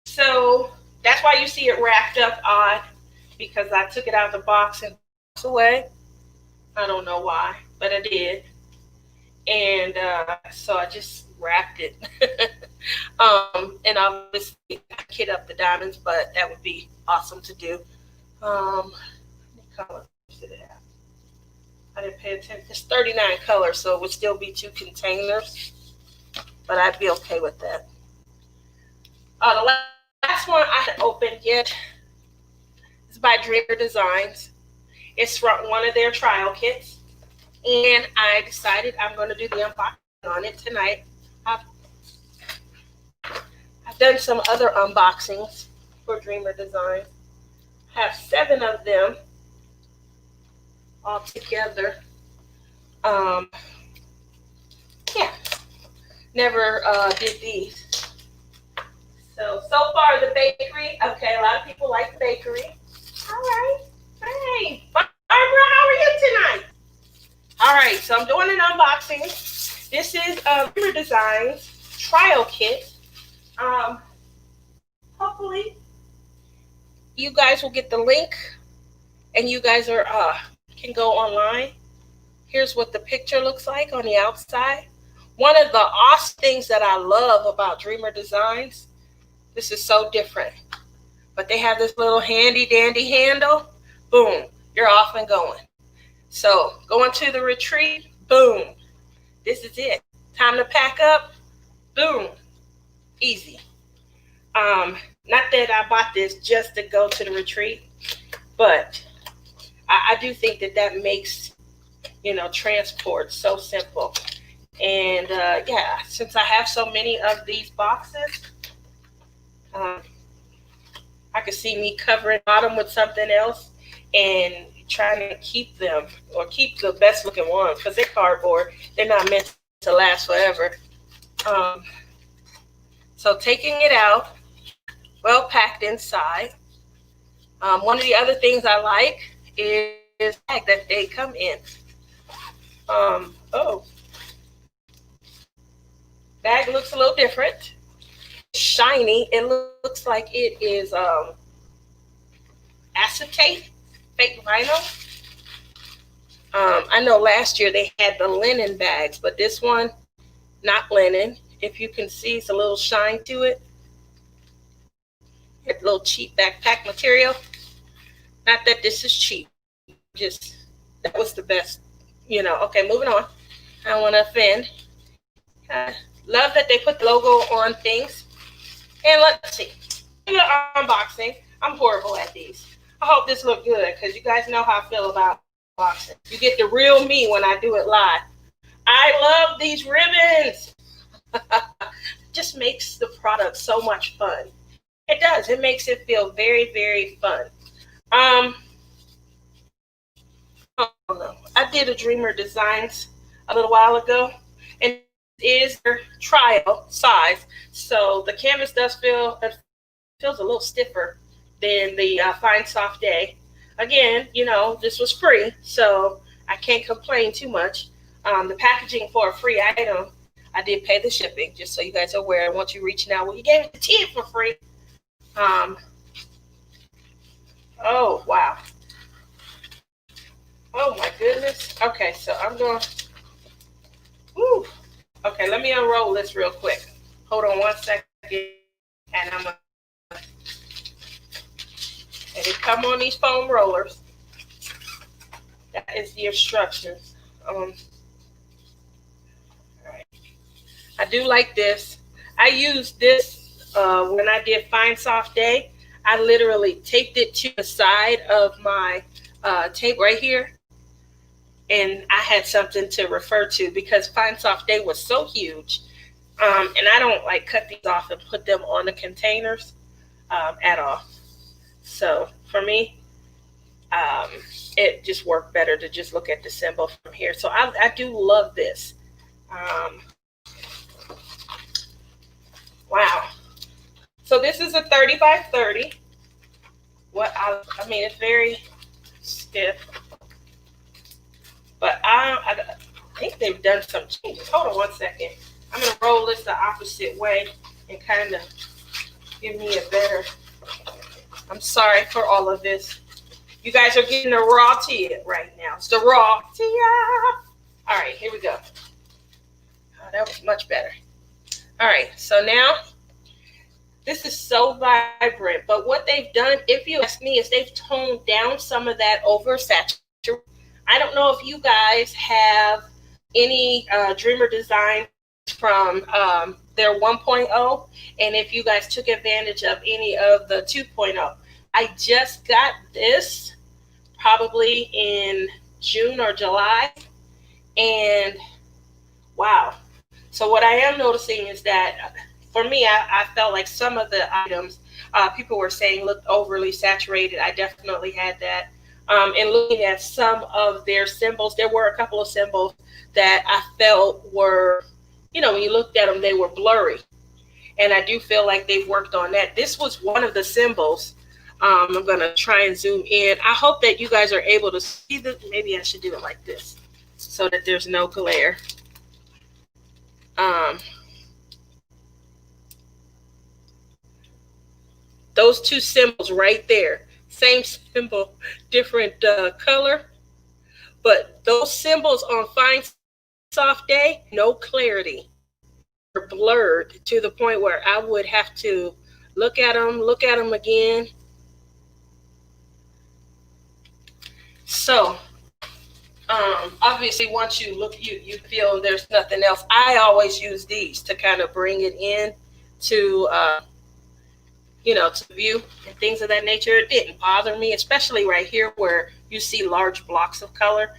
So that's why you see it wrapped up odd, because I took it out of the box and box away. I don't know why, but I did. And so I just wrapped it. And obviously I kit up the diamonds, but that would be awesome to do. How many colors did it have? I didn't pay attention. It's 39 colors, so it would still be 2 containers, but I'd be okay with that. The last one I haven't opened yet is by Dreamer Designs. It's from one of their trial kits. And I decided I'm going to do the unboxing on it tonight. I've done some other unboxings for Dreamer Design. I have 7 of them all together. Yeah, never did these. So far the bakery. Okay, a lot of people like the bakery. All right. Hey, Barbara, how are you tonight? All right, so I'm doing an unboxing. This is Dreamer Designs trial kit. Hopefully, you guys will get the link, and you guys are can go online. Here's what the picture looks like on the outside. One of the awesome things that I love about Dreamer Designs, this is so different, but they have this little handy dandy handle. Boom, you're off and going. So going to the retreat, boom, This is it. Time to pack up. Boom. Easy. Not that I bought this just to go to the retreat, but I do think that that makes, transport so simple. And yeah, since I have so many of these boxes, um, I could see me covering bottom with something else and trying to keep them or keep the best looking ones because they're cardboard. They're not meant to last forever. Um, so taking it out, well packed inside. One of the other things I like is the bag that they come in. Oh, bag looks a little different. Shiny. It looks like it is acetate, fake vinyl. I know last year they had the linen bags, but this one, not linen. If you can see, it's a little shine to it. It's a little cheap backpack material. Not that this is cheap, just that was the best. Okay, moving on. I don't want to offend. Love that they put the logo on things. And let's see. The unboxing. I'm horrible at these. I hope this look good because you guys know how I feel about unboxing. You get the real me when I do it live. I love these ribbons. Just makes the product so much fun. It does. It makes it feel very, very fun. I don't know. I did a Dreamer Designs a little while ago, and it is their trial size. So the canvas feels a little stiffer than the Fine Soft Day. Again, this was free, so I can't complain too much. The packaging for a free item, I did pay the shipping, just so you guys are aware. Once you reach now, well, you gave it to Tia for free. Oh, wow. Oh, my goodness. Okay, so I'm going to... Woo. Okay, let me unroll this real quick. Hold on 1 second, and I'm going to... And they come on these foam rollers. That is the instructions. All right. I do like this. I used this when I did Fine Soft Day. I literally taped it to the side of my tape right here. And I had something to refer to because Fine Soft Day was so huge. And I don't cut these off and put them on the containers at all. So for me, it just worked better to just look at the symbol from here. So I do love this. Wow. So this is a 30 by 30. I mean, it's very stiff. But I think they've done some changes. Hold on 1 second. I'm going to roll this the opposite way and kind of give me a better... I'm sorry for all of this. You guys are getting the raw Tia right now. It's the raw Tia. All right, here we go. Oh, that was much better. All right, so now this is so vibrant. But what they've done, if you ask me, is they've toned down some of that oversaturation. I don't know if you guys have any Dreamer Designs from their 1.0, and if you guys took advantage of any of the 2.0. I just got this probably in June or July, and wow. So what I am noticing is that for me, I felt like some of the items people were saying looked overly saturated. I definitely had that. And looking at some of their symbols, there were a couple of symbols that I felt were, when you looked at them, they were blurry. And I do feel like they've worked on that. This was one of the symbols. I'm going to try and zoom in. I hope that you guys are able to see this. Maybe I should do it like this so that there's no glare. Those two symbols right there. Same symbol, different color. But those symbols on Fine Soft Day, no clarity. They're blurred to the point where I would have to look at them again. So, Obviously, once you look, you feel there's nothing else. I always use these to kind of bring it in to to view and things of that nature. It didn't bother me, especially right here where you see large blocks of color.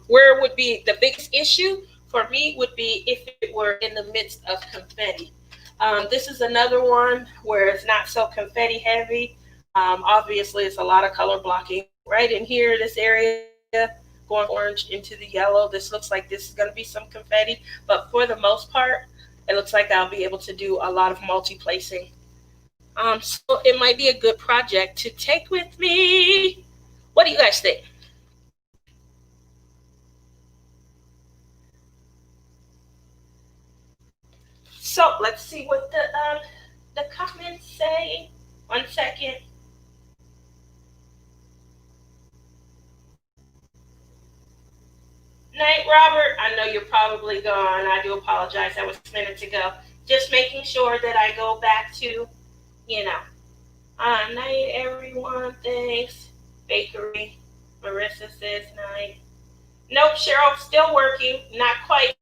Where would be the biggest issue for me would be if it were in the midst of confetti. This is another one where it's not so confetti heavy. Obviously, it's a lot of color blocking right in here, this area, going orange into the yellow. This looks like this is going to be some confetti, but for the most part, it looks like I'll be able to do a lot of multi-placing. So it might be a good project to take with me. What do you guys think? So let's see what the comments say. 1 second. Night, Robert. I know you're probably gone. I do apologize. That was minutes ago. Just making sure that I go back to, you know. Night, everyone. Thanks. Bakery. Marissa says night. Nope, Cheryl, still working. Not quite.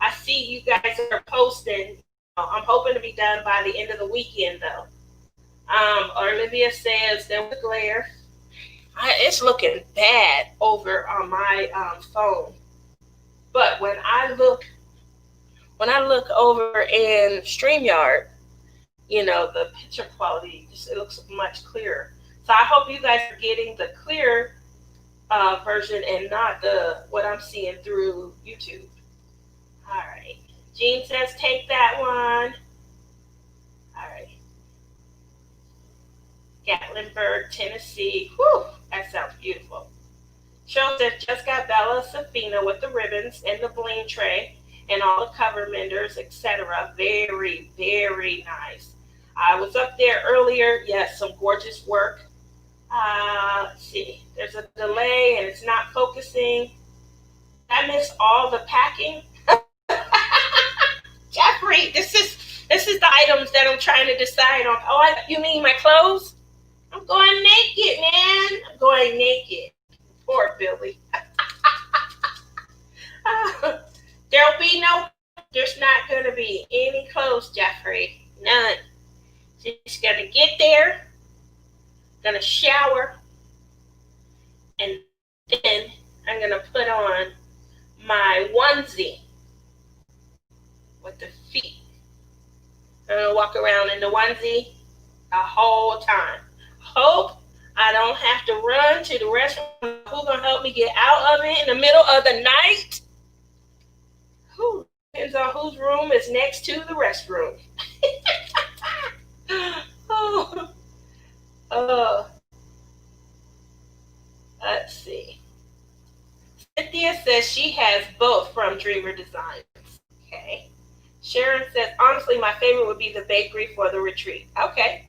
I see you guys are posting. I'm hoping to be done by the end of the weekend, though. Olivia says there was glare. It's looking bad over on my phone. But when I look over in StreamYard, the picture quality just it looks much clearer. So I hope you guys are getting the clear version and not the what I'm seeing through YouTube. All right. Jean says take that one. All right. Gatlinburg, Tennessee. Whew, that sounds beautiful. Cheryl says just got Bella Safina with the ribbons and the bling tray and all the cover menders, etc. Very, very nice. I was up there earlier. Yes, some gorgeous work. Let's see. There's a delay and it's not focusing. I missed all the packing. Jeffrey, this is the items that I'm trying to decide on. Oh, you mean my clothes? I'm going naked, man. I'm going naked. Poor Billy. There's not going to be any clothes, Jeffrey. None. Just going to get there, going to shower, and then I'm going to put on my onesie with the feet. I'm going to walk around in the onesie the whole time. Hope I don't have to run to the restroom. Who's going to help me get out of it in the middle of the night? Who depends on whose room is next to the restroom. Oh, let's see. Cynthia says she has both from Dreamer Designs. Okay. Sharon says, honestly, my favorite would be the bakery for the retreat. Okay.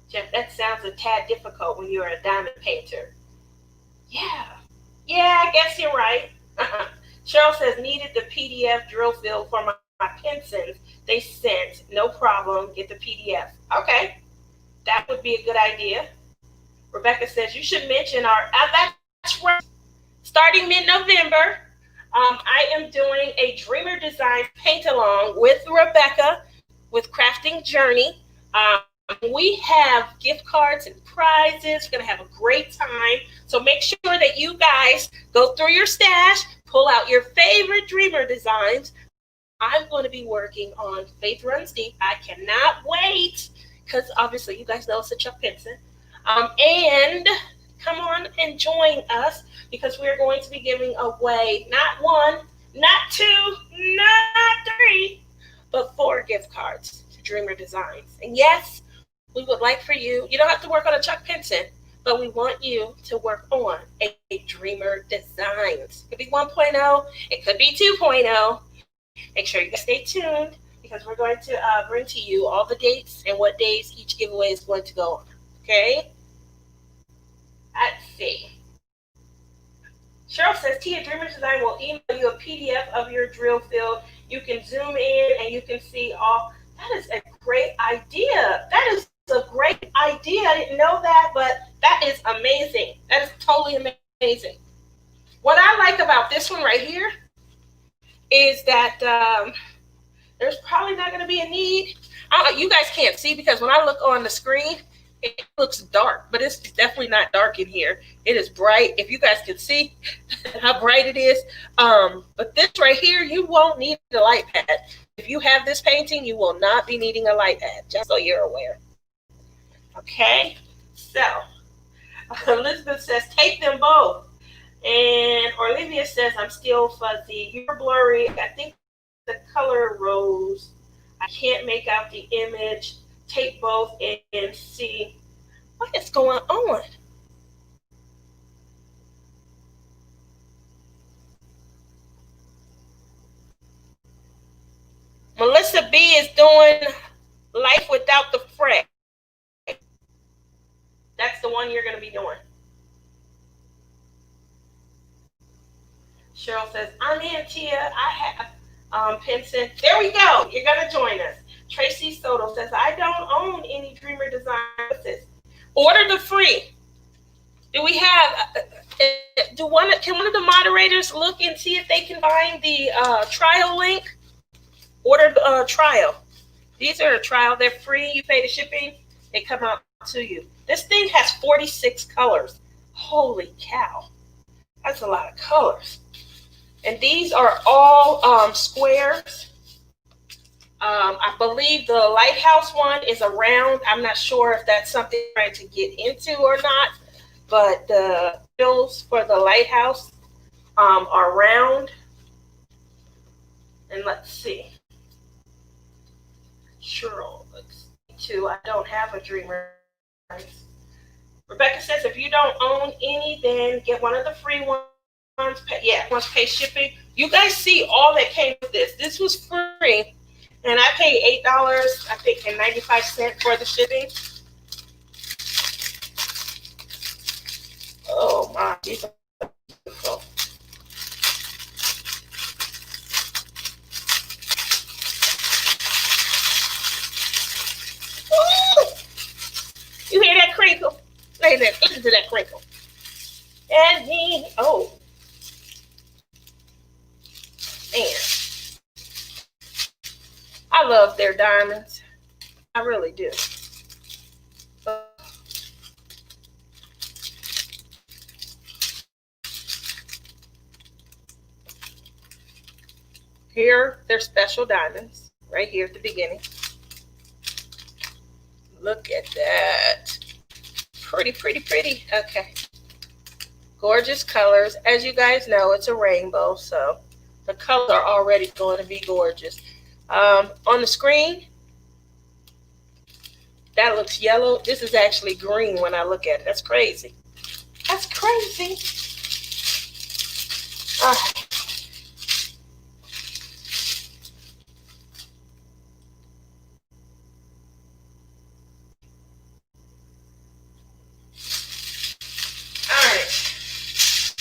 Jeff, that sounds a tad difficult when you're a diamond painter. Yeah. Yeah, I guess you're right. Cheryl says, needed the PDF drill field for my Pinsons. They sent. No problem. Get the PDF. Okay. That would be a good idea. Rebecca says, you should mention that's right. Starting mid-November, I am doing a Dreamer Design paint-along with Rebecca with Crafting Journey. We have gift cards and prizes. We're going to have a great time. So make sure that you guys go through your stash, pull out your favorite Dreamer designs. I'm going to be working on Faith Runs Deep. I cannot wait because obviously you guys know it's a Chuck Pinson. And come on and join us because we're going to be giving away not one, not two, not three, but 4 gift cards to Dreamer Designs. And yes, we would like for you don't have to work on a Chuck Pinson, but we want you to work on a Dreamer Designs. It could be 1.0, it could be 2.0. Make sure you stay tuned because we're going to bring to you all the dates and what days each giveaway is going to go on. Okay? Let's see. Cheryl says, Tia, Dreamer Design will email you a PDF of your drill field. You can zoom in and you can see all. That is a great idea. That is a great idea. I didn't know that, but that is amazing. That is totally amazing. like about this one right here is that there's probably not going to be a need. You guys can't see because when I look on the screen, it looks dark, but it's definitely not dark in here. It is bright. If you guys can see how bright it is. But this right here, you won't need a light pad. If you have this painting, you will not be needing a light pad, just so you're aware. Okay, so Elizabeth says, take them both. And Olivia says, I'm still fuzzy. You're blurry. I think the color rose. I can't make out the image. Take both and see what is going on. Melissa B is doing Life Without the Fret. That's the one you're going to be doing. Cheryl says, I'm in, Tia. I have Pinson. There we go. You're going to join us. Tracy Soto says, I don't own any Dreamer designs. Order the free. Do we have, can one of the moderators look and see if they can find the trial link? Order the trial. These are a trial. They're free. You pay the shipping. They come out to you. This thing has 46 colors. Holy cow. That's a lot of colors. And these are all squares. I believe the lighthouse one is a round. I'm not sure if that's something I'm trying to get into or not. But the bills for the lighthouse are round. And let's see. Cheryl, let's see too. I don't have a Dreamer. Rebecca says, if you don't own any, then get one of the free ones. Once pay shipping. You guys see all that came with this. This was free. And I paid $8, I think, and 95 cents for the shipping. Oh my, these are beautiful. Ooh! You hear that crinkle? Listen to that crinkle. And then, oh. Man. I love their diamonds. I really do. Here, they're special diamonds. Right here at the beginning. Look at that. Pretty, pretty, pretty. Okay. Gorgeous colors. As you guys know, it's a rainbow, so the colors are already going to be gorgeous. On the screen, that looks yellow. This is actually green when I look at it. That's crazy. That's crazy. All right.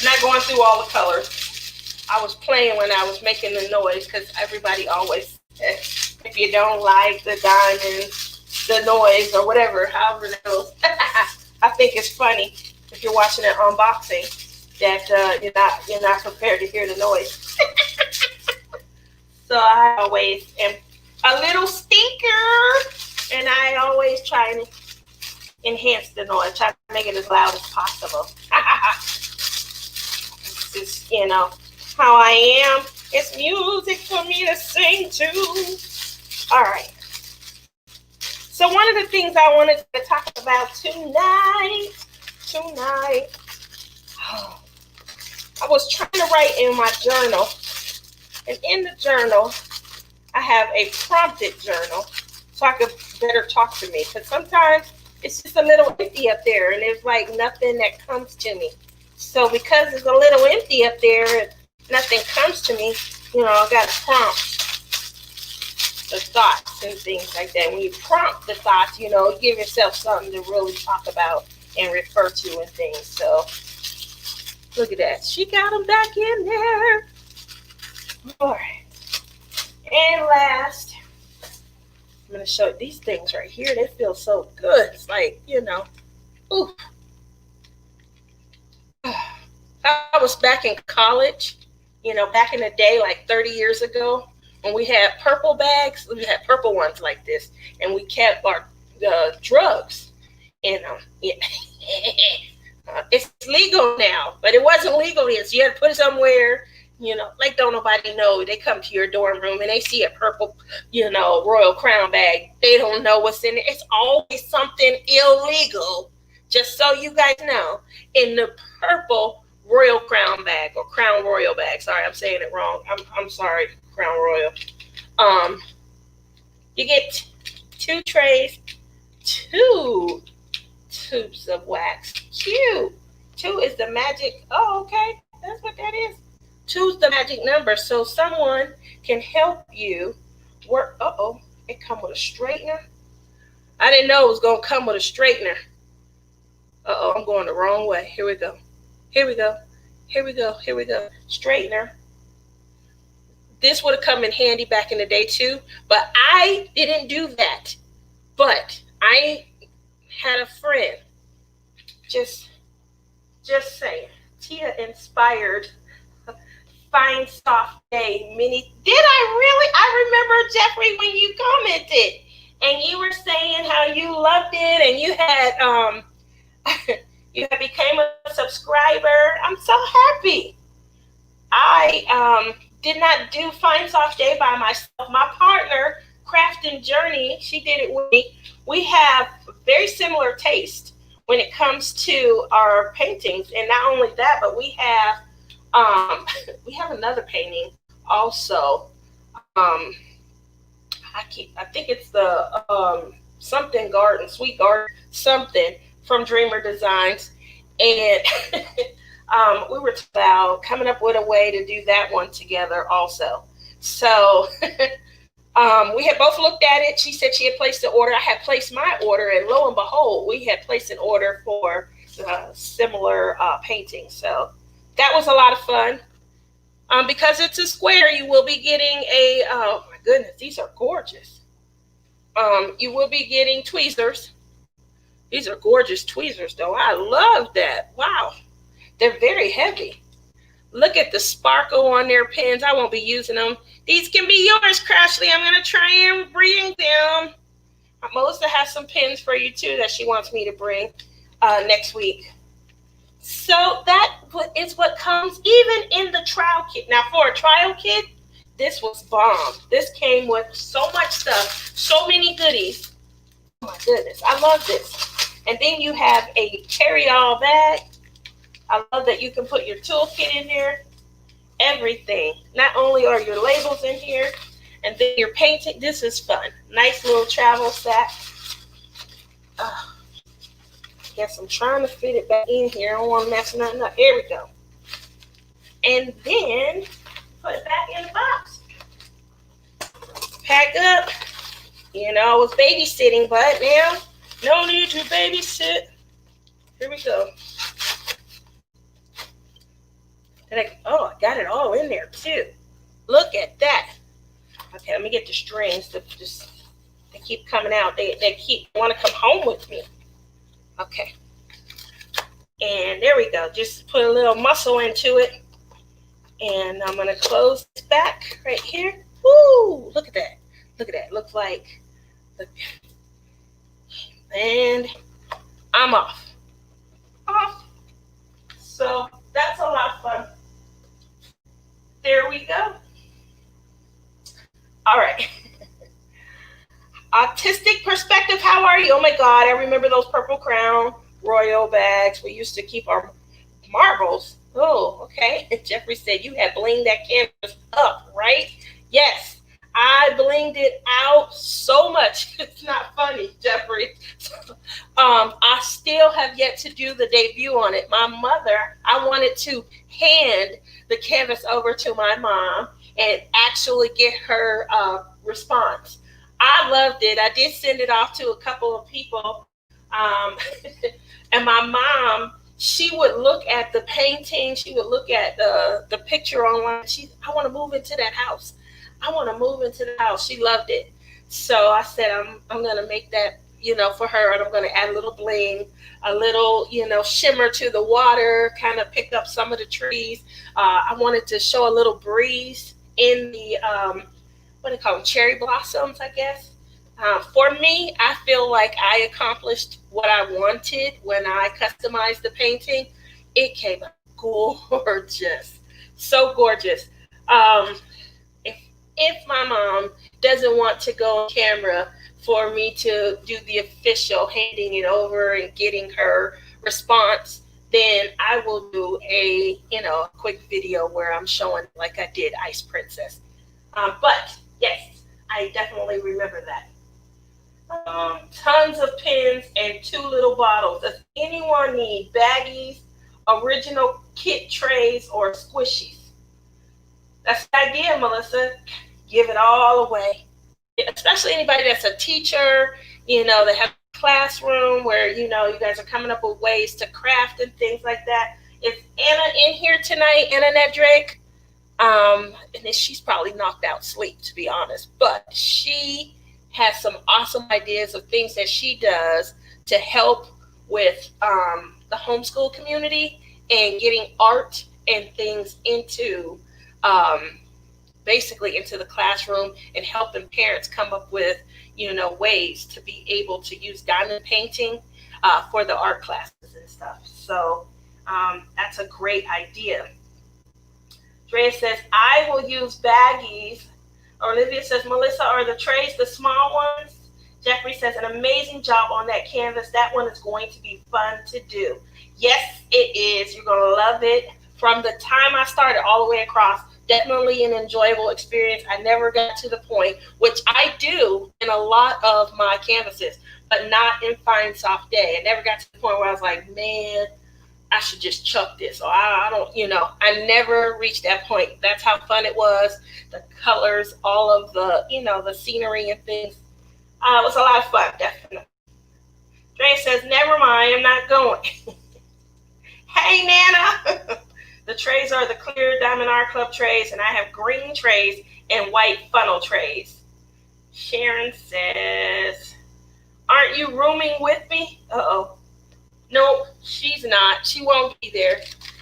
Not going through all the colors. I was playing when I was making the noise because everybody always says, if you don't like the diamonds, the noise or whatever, however it goes. I think it's funny if you're watching an unboxing that you're not prepared to hear the noise. So I always am a little stinker, and I always try and enhance the noise, try to make it as loud as possible. It's just, how I am. It's music for me to sing to. All right. So one of the things I wanted to talk about tonight, I was trying to write in my journal, and in the journal, I have a prompted journal so I could better talk to me, because sometimes it's just a little empty up there, and there's like nothing that comes to me. So because it's a little empty up there, nothing comes to me, I got to prompt the thoughts and things like that. When you prompt the thoughts, you give yourself something to really talk about and refer to and things. So look at that. She got them back in there. All right. And last, I'm going to show you these things right here. They feel so good. It's like, ooh. I was back in college, back in the day, like 30 years ago, when we had purple bags. We had purple ones like this, and we kept our drugs. Yeah. It's legal now, but it wasn't legal then. So you had to put it somewhere. Like don't nobody know. They come to your dorm room and they see a purple, Royal Crown bag. They don't know what's in it. It's always something illegal. Just so you guys know, in the purple Royal Crown bag or Crown Royal bag. Sorry, I'm saying it wrong. I'm sorry, Crown Royal. Um, you get two trays, two tubes of wax. Cute. Two is the magic. Oh, okay. That's what that is. Two's the magic number. So someone can help you work. It come with a straightener. I didn't know it was going to come with a straightener. I'm going the wrong way. Here we go. Here we go. Here we go. Here we go. Straightener. This would have come in handy back in the day too, but I didn't do that. But I had a friend. Just saying. Tia inspired Fine Soft Day mini. Did I really? I remember, Jeffrey, when you commented and you were saying how you loved it and you had you had became a subscriber. I'm so happy. I did not do Fine Soft Day by myself. My partner, Craft and Journey, she did it with me. We have very similar taste when it comes to our paintings, and not only that, but we have another painting also. I think it's the something garden, sweet garden, something from Dreamer Designs, and we were about coming up with a way to do that one together also. So we had both looked at it. She said she had placed the order. I had placed my order, and lo and behold, we had placed an order for similar painting. So that was a lot of fun. Because it's a square, you will be getting oh my goodness, these are gorgeous. You will be getting tweezers. These are gorgeous tweezers, though. I love that. Wow. They're very heavy. Look at the sparkle on their pins. I won't be using them. These can be yours, Crashly. I'm going to try and bring them. Melissa has some pins for you, too, that she wants me to bring next week. So that is what comes even in the trial kit. Now, for a trial kit, this was bomb. This came with so much stuff, so many goodies. Oh, my goodness. I love this. And then you have a carry-all bag. I love that you can put your toolkit in there. Everything. Not only are your labels in here, and then your painting. This is fun. Nice little travel sack. Guess I'm trying to fit it back in here. I don't want to mess nothing up. Here we go. And then put it back in the box. Pack up. I was babysitting, but now no need to babysit. Here we go. I got it all in there too. Look at that. Okay, let me get the strings. They keep coming out. They want to come home with me. Okay. And there we go. Just put a little muscle into it. And I'm going to close this back right here. Woo! Look at that. Look at that. Looks like. And I'm off. So that's a lot of fun. There we go. All right. Artistic perspective, how are you? Oh my God, I remember those Purple Crown Royal bags. We used to keep our marbles. Oh, okay. Jeffrey said you had blinged that canvas up, right? Yes, I blinged it out so much. It's not funny, Jeffrey. I still have yet to do the debut on it. My mother, I wanted to hand the canvas over to my mom and actually get her response. I loved it. I did send it off to a couple of people. And my mom, she would look at the painting. She would look at the picture online. I want to move into that house. I want to move into the house. She loved it. So I said, I'm going to make that for her, and I'm going to add a little bling, a little, shimmer to the water, kind of pick up some of the trees. I wanted to show a little breeze in the, what do you call them, cherry blossoms, I guess. For me, I feel like I accomplished what I wanted when I customized the painting. It came out gorgeous, so gorgeous. Um, if if my mom doesn't want to go on camera for me to do the official handing it over and getting her response, then I will do a quick video where I'm showing like I did Ice Princess. But yes, I definitely remember that. Tons of pins and two little bottles. Does anyone need baggies, original kit trays, or squishies? That's the idea, Melissa. Give it all away. Especially anybody that's a teacher, that have a classroom where, you guys are coming up with ways to craft and things like that. Is Anna in here tonight, Annette Drake? And then she's probably knocked out sleep, to be honest. But she has some awesome ideas of things that she does to help with the homeschool community and getting art and things into basically into the classroom and helping parents come up with ways to be able to use diamond painting for the art classes and stuff. So that's a great idea. Drea says, I will use baggies. Olivia says, Melissa, are the trays the small ones? Jeffrey says, an amazing job on that canvas. That one is going to be fun to do. Yes, it is. You're going to love it. From the time I started all the way across, definitely an enjoyable experience. I never got to the point, which I do in a lot of my canvases, but not in Fine Soft Day. I never got to the point where I was like, man, I should just chuck this. Or I don't, I never reached that point. That's how fun it was. The colors, all of the, the scenery and things. It was a lot of fun, definitely. Dre says, never mind, I'm not going. Hey, Nana. The trays are the clear Diamond Art Club trays, and I have green trays and white funnel trays. Sharon says, aren't you rooming with me? Uh-oh. Nope, she's not. She won't be there.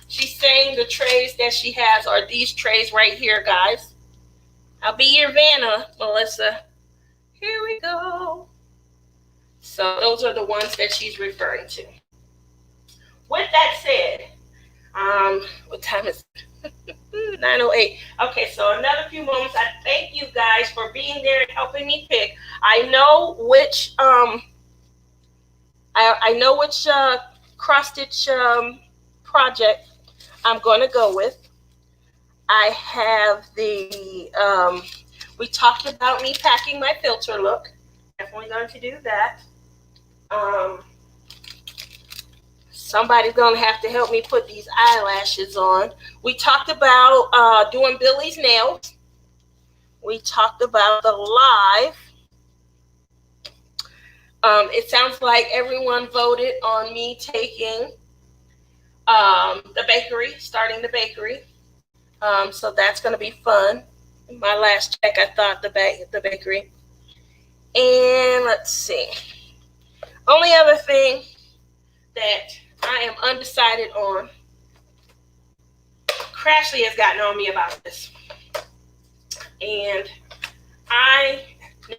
She's saying the trays that she has are these trays right here, guys. I'll be your Vanna, Melissa. Here we go. So those are the ones that she's referring to. With that said, what time is it? 9:08. Okay, so another few moments. I thank you guys for being there and helping me pick. I know which I know which cross stitch project I'm going to go with. I have the we talked about me packing my filter look. Definitely going to do that. Somebody's going to have to help me put these eyelashes on. We talked about doing Billy's nails. We talked about the live. It sounds like everyone voted on me taking the bakery, starting the bakery. So that's going to be fun. My last check, I thought the bakery. And let's see. Only other thing that I am undecided on. Crashly has gotten on me about this. And I know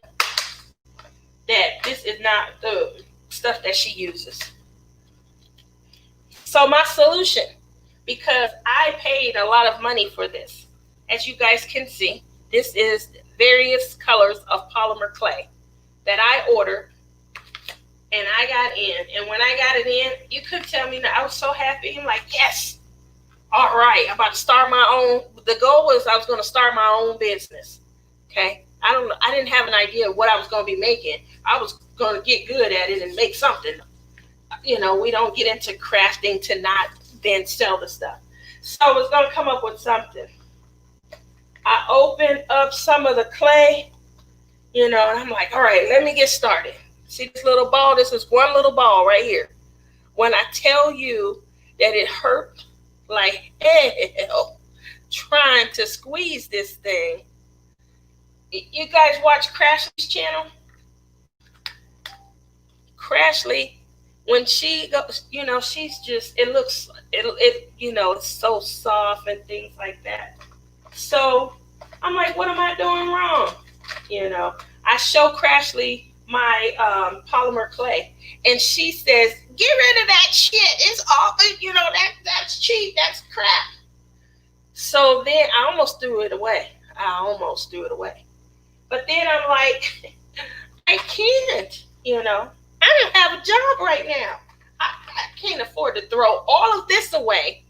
that this is not the stuff that she uses. So my solution, because I paid a lot of money for this, as you guys can see, this is various colors of polymer clay that I ordered and I got in. And when I got it in, you couldn't tell me that. I was so happy. I'm like, yes, all right, I'm about to start my own. The goal was I was going to start my own business. Okay. I didn't have an idea of what I was going to be making. I was going to get good at it and make something. We don't get into crafting to not then sell the stuff. So I was going to come up with something. I opened up some of the clay, and I'm like, all right, let me get started. See this little ball? This is one little ball right here. When I tell you that it hurt like hell trying to squeeze this thing. You guys watch Crashly's channel? Crashly, when she goes, she's just, it's so soft and things like that. So I'm like, what am I doing wrong? I show Crashly my polymer clay, and she says, "Get rid of that shit. It's all, that's cheap. That's crap." So then I almost threw it away. But then I'm like, I can't. I don't have a job right now. I can't afford to throw all of this away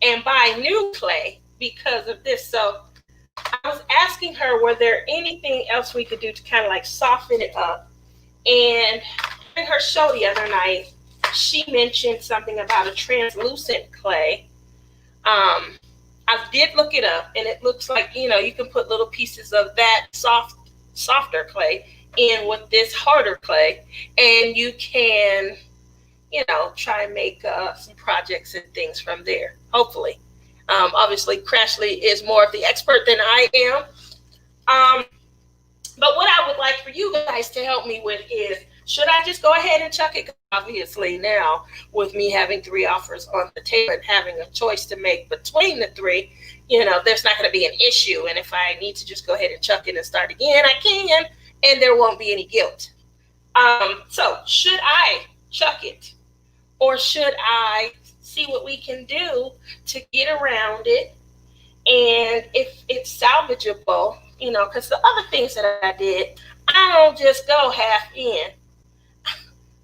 and buy new clay because of this. So I was asking her, were there anything else we could do to kind of like soften it up? And in her show the other night, she mentioned something about a translucent clay. I did look it up, and it looks like, you can put little pieces of that softer clay in with this harder clay, and you can, try and make some projects and things from there, hopefully. Obviously, Crashly is more of the expert than I am. But what I would like for you guys to help me with is, should I just go ahead and chuck it? Obviously, now with me having 3 offers on the table and having a choice to make between the 3, there's not going to be an issue. And if I need to just go ahead and chuck it and start again, I can, and there won't be any guilt. So should I chuck it, or should I see what we can do to get around it? And if it's salvageable, because the other things that I did, I don't just go half in.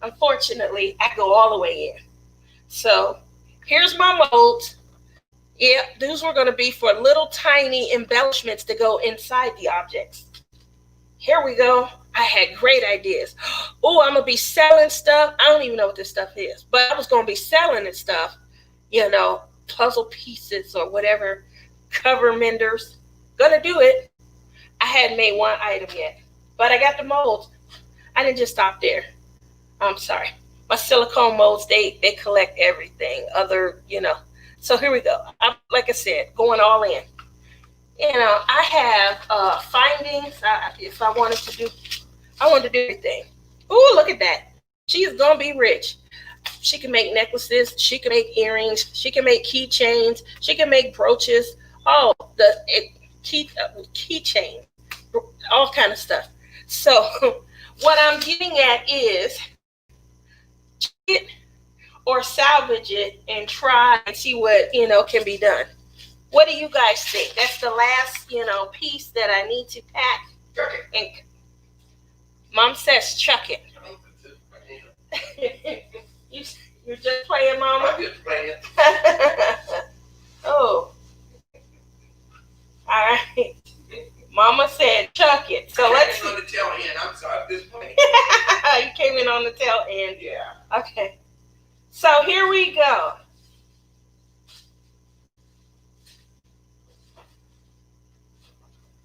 Unfortunately, I go all the way in. So here's my molds. Yep, these were going to be for little tiny embellishments to go inside the objects. Here we go. I had great ideas. Oh, I'm going to be selling stuff. I don't even know what this stuff is, but I was going to be selling this stuff, puzzle pieces or whatever, cover menders. Gonna do it. I hadn't made one item yet, but I got the molds. I didn't just stop there. I'm sorry. My silicone molds, they collect everything. So here we go. Like I said, going all in. I have findings. If I wanted to do everything. Ooh, look at that. She's gonna be rich. She can make necklaces. She can make earrings. She can make keychains. She can make brooches. Oh, keychain, all kind of stuff. So what I'm getting at is, it or salvage it and try and see what can be done. What do you guys think? That's the last piece that I need to pack. And Mom says chuck it. You're just playing, Mama? I'm just playing. Oh. All right. Mama said chuck it. So let's see. On the tail end. I'm sorry, I'm just playing. You came in on the tail end. Yeah. Okay. So here we go.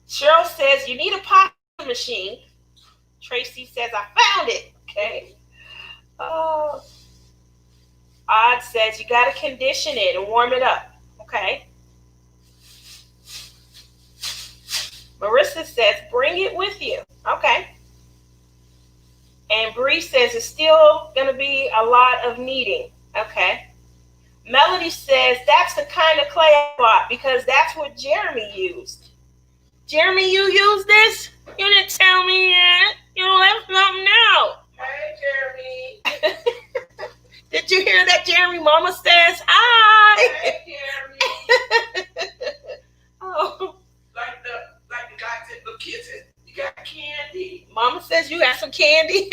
Cheryl says you need a pop machine. Tracy says I found it. Okay. Oh. Odd says you got to condition it and warm it up. Okay. Marissa says bring it with you. Okay. And Bree says it's still going to be a lot of kneading. Okay. Melody says that's the kind of clay I bought because that's what Jeremy used. Jeremy, you used this? You didn't tell me yet. You left something out. Hey, Jeremy. Did you hear that, Jeremy? Mama says hi. Hey, Jeremy. Oh. Like the guy said, the kid said, you got candy. Mama says you got some candy.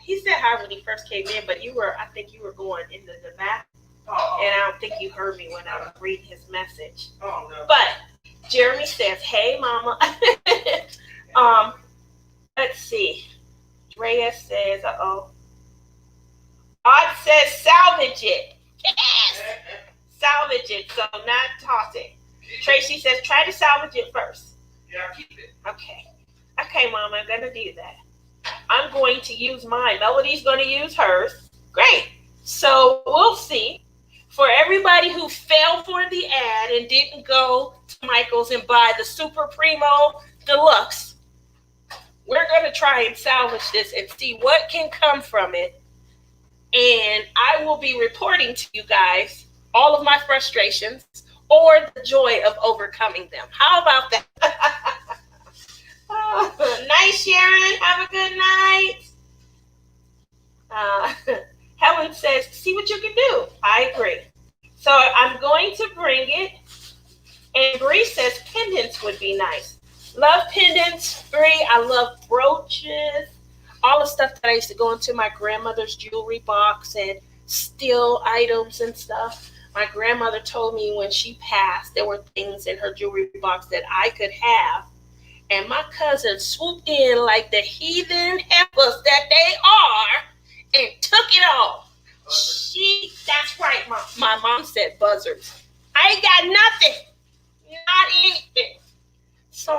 He said hi when he first came in, but I think you were going into the back. Oh. And I don't think you heard me when I was reading his message. Oh, no. But Jeremy says, hey, Mama. Let's see. Drea says, uh-oh. Odd says salvage it. Yes! Salvage it, so not toss it. Tracy says try to salvage it first. Yeah, keep it. Okay. Okay, Mama, I'm going to do that. I'm going to use mine. Melody's going to use hers. Great. So we'll see. For everybody who fell for the ad and didn't go to Michael's and buy the Super Primo Deluxe, we're going to try and salvage this and see what can come from it. And I will be reporting to you guys all of my frustrations or the joy of overcoming them. How about that? Night, Sharon. Have a good night. Uh, Helen says, see what you can do. I agree. So I'm going to bring it. And Bree says pendants would be nice. Love pendants, Bree. I love brooches. All the stuff that I used to go into my grandmother's jewelry box and steal items and stuff. My grandmother told me when she passed, there were things in her jewelry box that I could have. And my cousin swooped in like the heathen heifers that they are and took it all. That's right, my mom said buzzards. I ain't got nothing. Not anything. So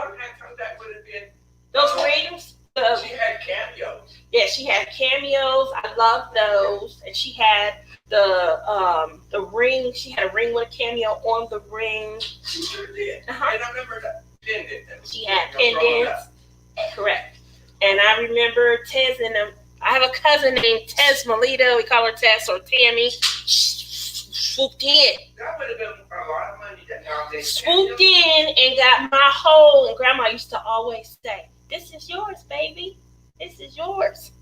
that would have been those rings. She had cameos. Yeah, she had cameos. I love those. And she had the ring. She had a ring with a cameo on the ring. She sure did. Uh-huh. And I remember that pendant. She had pendants. Correct. And I remember Tez and them. I have a cousin named Tez Melito. We call her Tez or Tammy. Swooped in. That would have been a lot of money that now they swooped in and got my whole. And Grandma used to always say, "This is yours, baby. This is yours.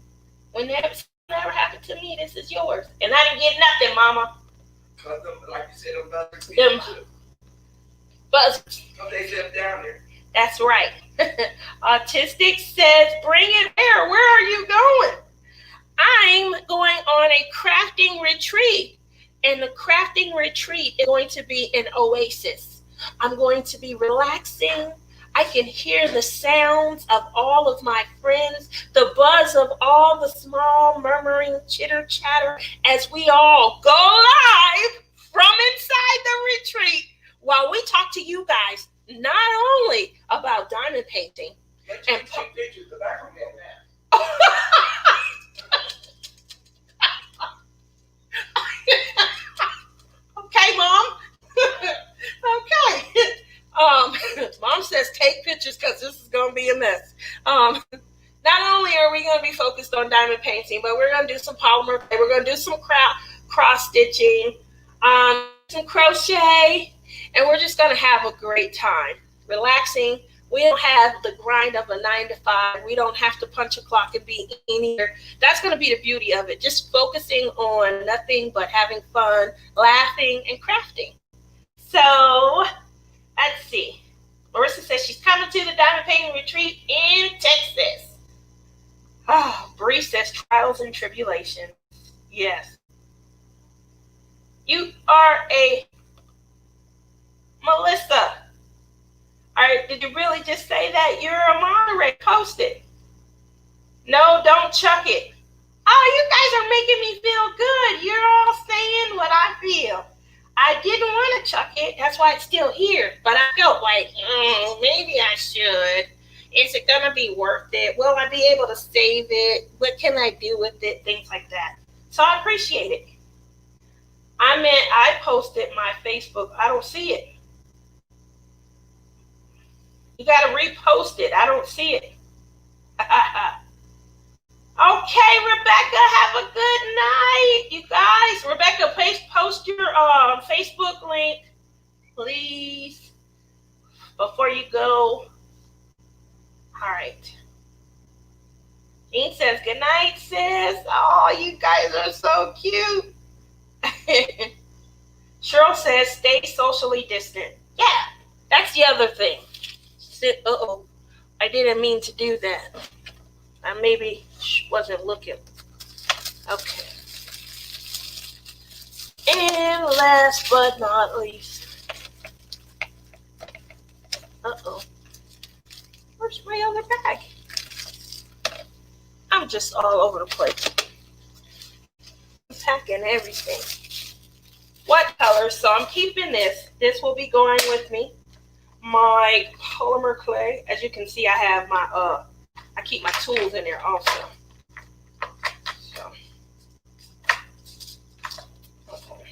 Whenever never happened to me, this is yours." And I didn't get nothing, Mama. Cause them, like you said, them buzzards. Them buzzards. Oh, they live down there. That's right. Autistic says, "Bring it there. Where are you going?" I'm going on a crafting retreat. And the crafting retreat is going to be an oasis. I'm going to be relaxing. I can hear the sounds of all of my friends, the buzz of all the small murmuring chitter chatter as we all go live from inside the retreat while we talk to you guys, not only about diamond painting. And take pictures of that. Okay, Mom. Okay. Mom says take pictures because this is going to be a mess. Not only are we going to be focused on diamond painting, but we're going to do some polymer play. We're going to do some cross stitching, some crochet, and we're just going to have a great time, relaxing. We don't have the grind of a 9 to 5. We don't have to punch a clock and be in here. That's going to be the beauty of it. Just focusing on nothing but having fun, laughing, and crafting. So, let's see. Marissa says she's coming to the diamond painting retreat in Texas. Oh, Bree says trials and tribulations. Yes. You are a Melissa. All right, did you really just say that? You're a moderator. Post it. No, don't chuck it. Oh, you guys are making me feel good. You're all saying what I feel. I didn't want to chuck it. That's why it's still here. But I felt like, maybe I should. Is it going to be worth it? Will I be able to save it? What can I do with it? Things like that. So I appreciate it. I posted my Facebook. I don't see it. You got to repost it. I don't see it. Okay, Rebecca, have a good night, you guys. Rebecca, post your Facebook link, please, before you go. All right. Jean says, good night, sis. Oh, you guys are so cute. Cheryl says, stay socially distant. Yeah, that's the other thing. I didn't mean to do that. I maybe wasn't looking. Okay. And last but not least. Where's my other bag? I'm just all over the place. I'm packing everything. What color? So I'm keeping this. This will be going with me. My polymer clay. As you can see, I have my I keep my tools in there also. So, okay.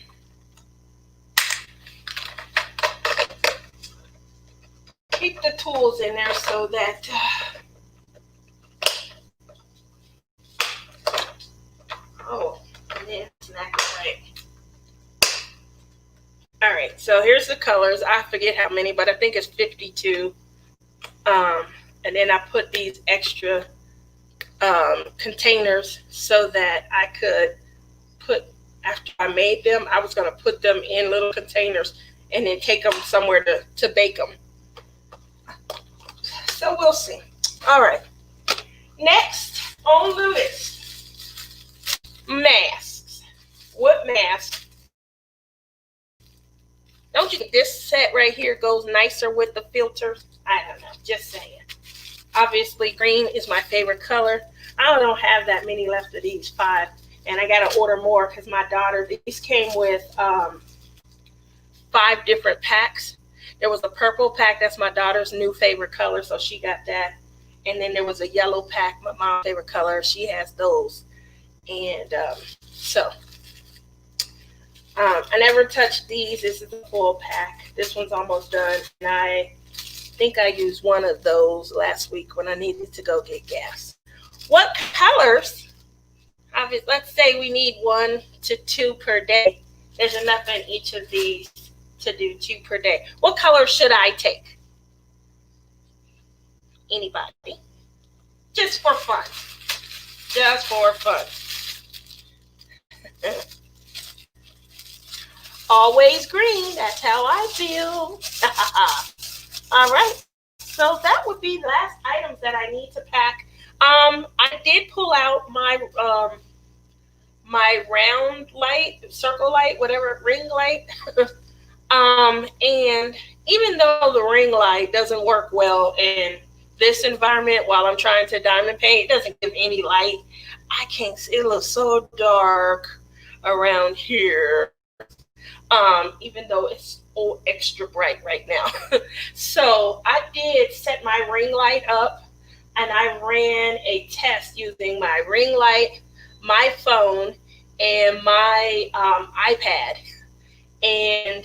Keep the tools in there so that ahead and snack it right. All right, so here's the colors. I forget how many, but I think it's 52. Um, and then I put these extra containers so that I could put, after I made them, I was going to put them in little containers and then take them somewhere to bake them. So we'll see. All right. Next on the list, masks. What mask? Don't you think this set right here goes nicer with the filters? I don't know. Just saying. Obviously, green is my favorite color. I don't have that many left of these 5. And I got to order more because my daughter, these came with 5 different packs. There was a purple pack. That's my daughter's new favorite color. So she got that. And then there was a yellow pack, my mom's favorite color. She has those. And I never touched these. This is a full pack. This one's almost done. And I think I used one of those last week when I needed to go get gas. What colors? Let's say we need 1 to 2 per day. There's enough in each of these to do 2 per day. What color should I take? Anybody? Just for fun. Just for fun. Always green. That's how I feel. All right. So that would be the last items that I need to pack. I did pull out my round light, circle light, whatever, ring light. And even though the ring light doesn't work well in this environment while I'm trying to diamond paint, it doesn't give any light. I can't see. It looks so dark around here. Even though it's extra bright right now. So I did set my ring light up and I ran a test using my ring light, my phone, and my iPad. And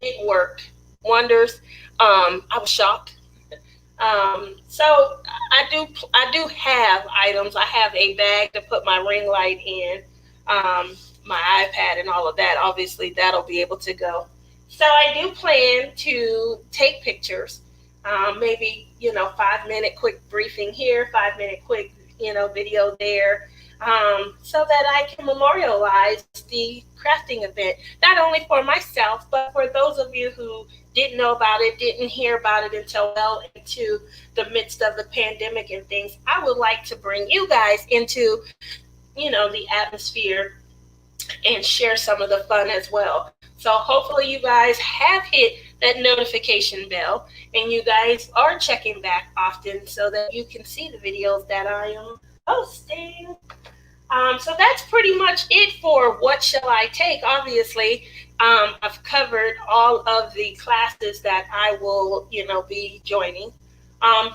it worked wonders. I was shocked. So I do have items. I have a bag to put my ring light in, my iPad and all of that. Obviously, that'll be able to go. So I do plan to take pictures. Maybe 5-minute quick briefing here, 5-minute quick video there, so that I can memorialize the crafting event, not only for myself, but for those of you who didn't know about it, didn't hear about it until well into the midst of the pandemic and things. I would like to bring you guys into, the atmosphere and share some of the fun as well. So hopefully you guys have hit that notification bell and you guys are checking back often so that you can see the videos that I am posting. So that's pretty much it for what shall I take. Obviously, I've covered all of the classes that I will, be joining.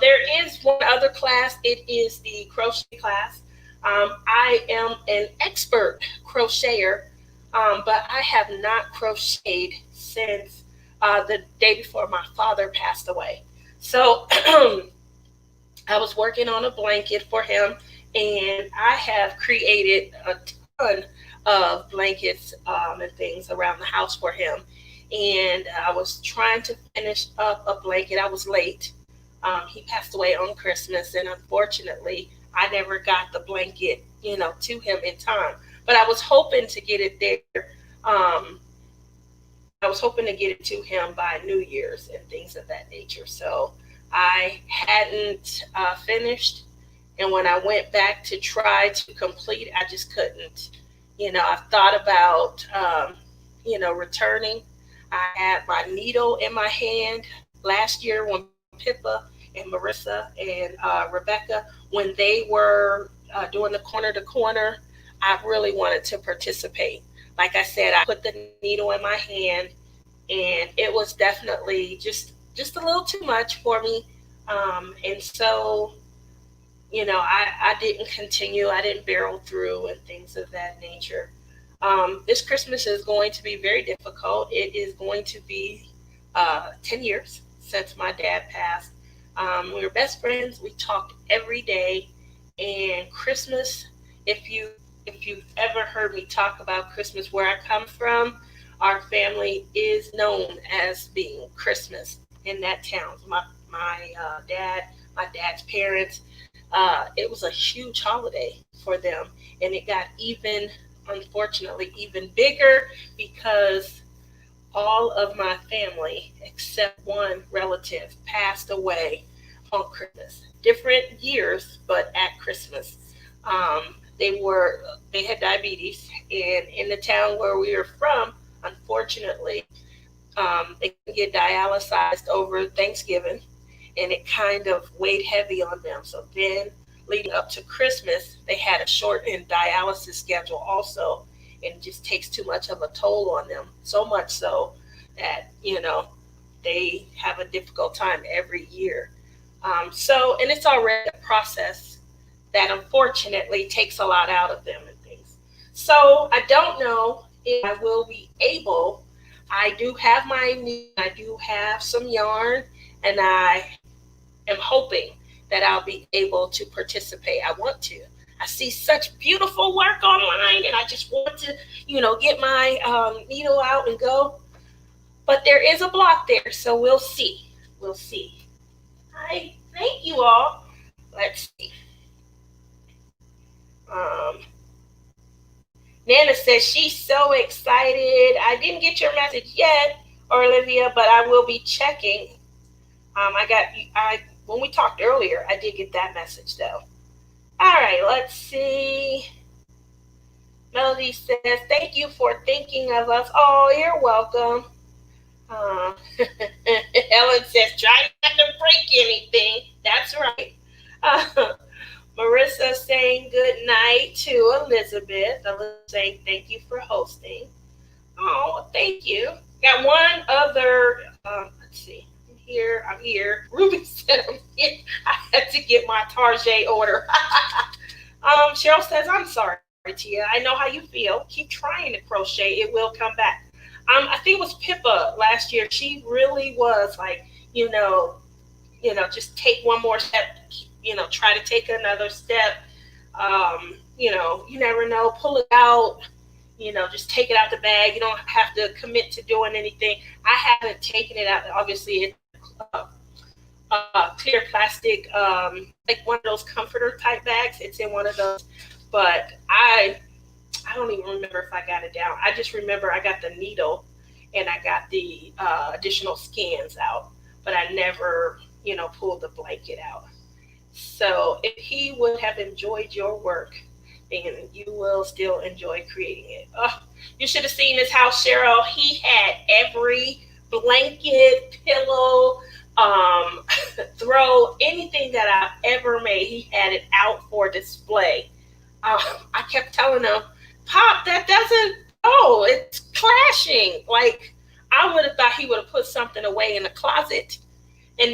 There is one other class. It is the crochet class. I am an expert crocheter, but I have not crocheted since the day before my father passed away. So I was working on a blanket for him, and I have created a ton of blankets and things around the house for him. And I was trying to finish up a blanket. I was late. He passed away on Christmas, and unfortunately, I never got the blanket, to him in time. But I was hoping to get it there. I was hoping to get it to him by New Year's and things of that nature. So I hadn't finished. And when I went back to try to complete, I just couldn't. I thought about, returning. I had my needle in my hand last year when Pippa and Marissa and Rebecca, when they were doing the corner to corner, I really wanted to participate. Like I said, I put the needle in my hand, and it was definitely just a little too much for me. And so, I didn't continue. I didn't barrel through and things of that nature. This Christmas is going to be very difficult. It is going to be 10 years since my dad passed. We were best friends. We talked every day. And Christmas, if you've ever ever heard me talk about Christmas where I come from, our family is known as being Christmas in that town. My dad's parents, it was a huge holiday for them, and it got even, unfortunately, even bigger because all of my family, except one relative, passed away on Christmas. Different years, but at Christmas. They had diabetes, and in the town where we were from, unfortunately, they couldn't get dialyzed over Thanksgiving, and it kind of weighed heavy on them. So then, leading up to Christmas, they had a shortened dialysis schedule also, and it just takes too much of a toll on them. So much so that they have a difficult time every year. And it's already a process that unfortunately takes a lot out of them and things. So I don't know if I will be able. I do have my knee, I do have some yarn, and I am hoping that I'll be able to participate. I want to. I see such beautiful work online, and I just want to, get my needle out and go. But there is a block there, so we'll see. We'll see. I thank you all. Let's see. Um, Nana says she's so excited. I didn't get your message yet, Olivia, but I will be checking. I when we talked earlier, I did get that message though. All right, let's see. Melody says, "Thank you for thinking of us." Oh, you're welcome. Helen says, "Try not to break anything." That's right. Uh, Marissa saying good night to Elizabeth. Elizabeth saying thank you for hosting. Oh, thank you. Got one other. Let's see. I'm here. Ruby said I'm here. I had to get my Target order. Cheryl says, "I'm sorry, Tia. I know how you feel. Keep trying to crochet. It will come back." I think it was Pippa last year. She really was like, just take one more step. Try to take another step. You never know. Pull it out. Just take it out the bag. You don't have to commit to doing anything. I haven't taken it out. Obviously, it's clear plastic, like one of those comforter type bags. It's in one of those. But I don't even remember if I got it down. I just remember I got the needle and I got the additional scans out, but I never, pulled the blanket out. So if he would have enjoyed your work, then you will still enjoy creating it. Oh, you should have seen his house, Cheryl. He had every blanket, pillow, throw, anything that I've ever made. He had it out for display. I kept telling him, "Pop, that doesn't. Oh, it's clashing." Like I would have thought he would have put something away in the closet, and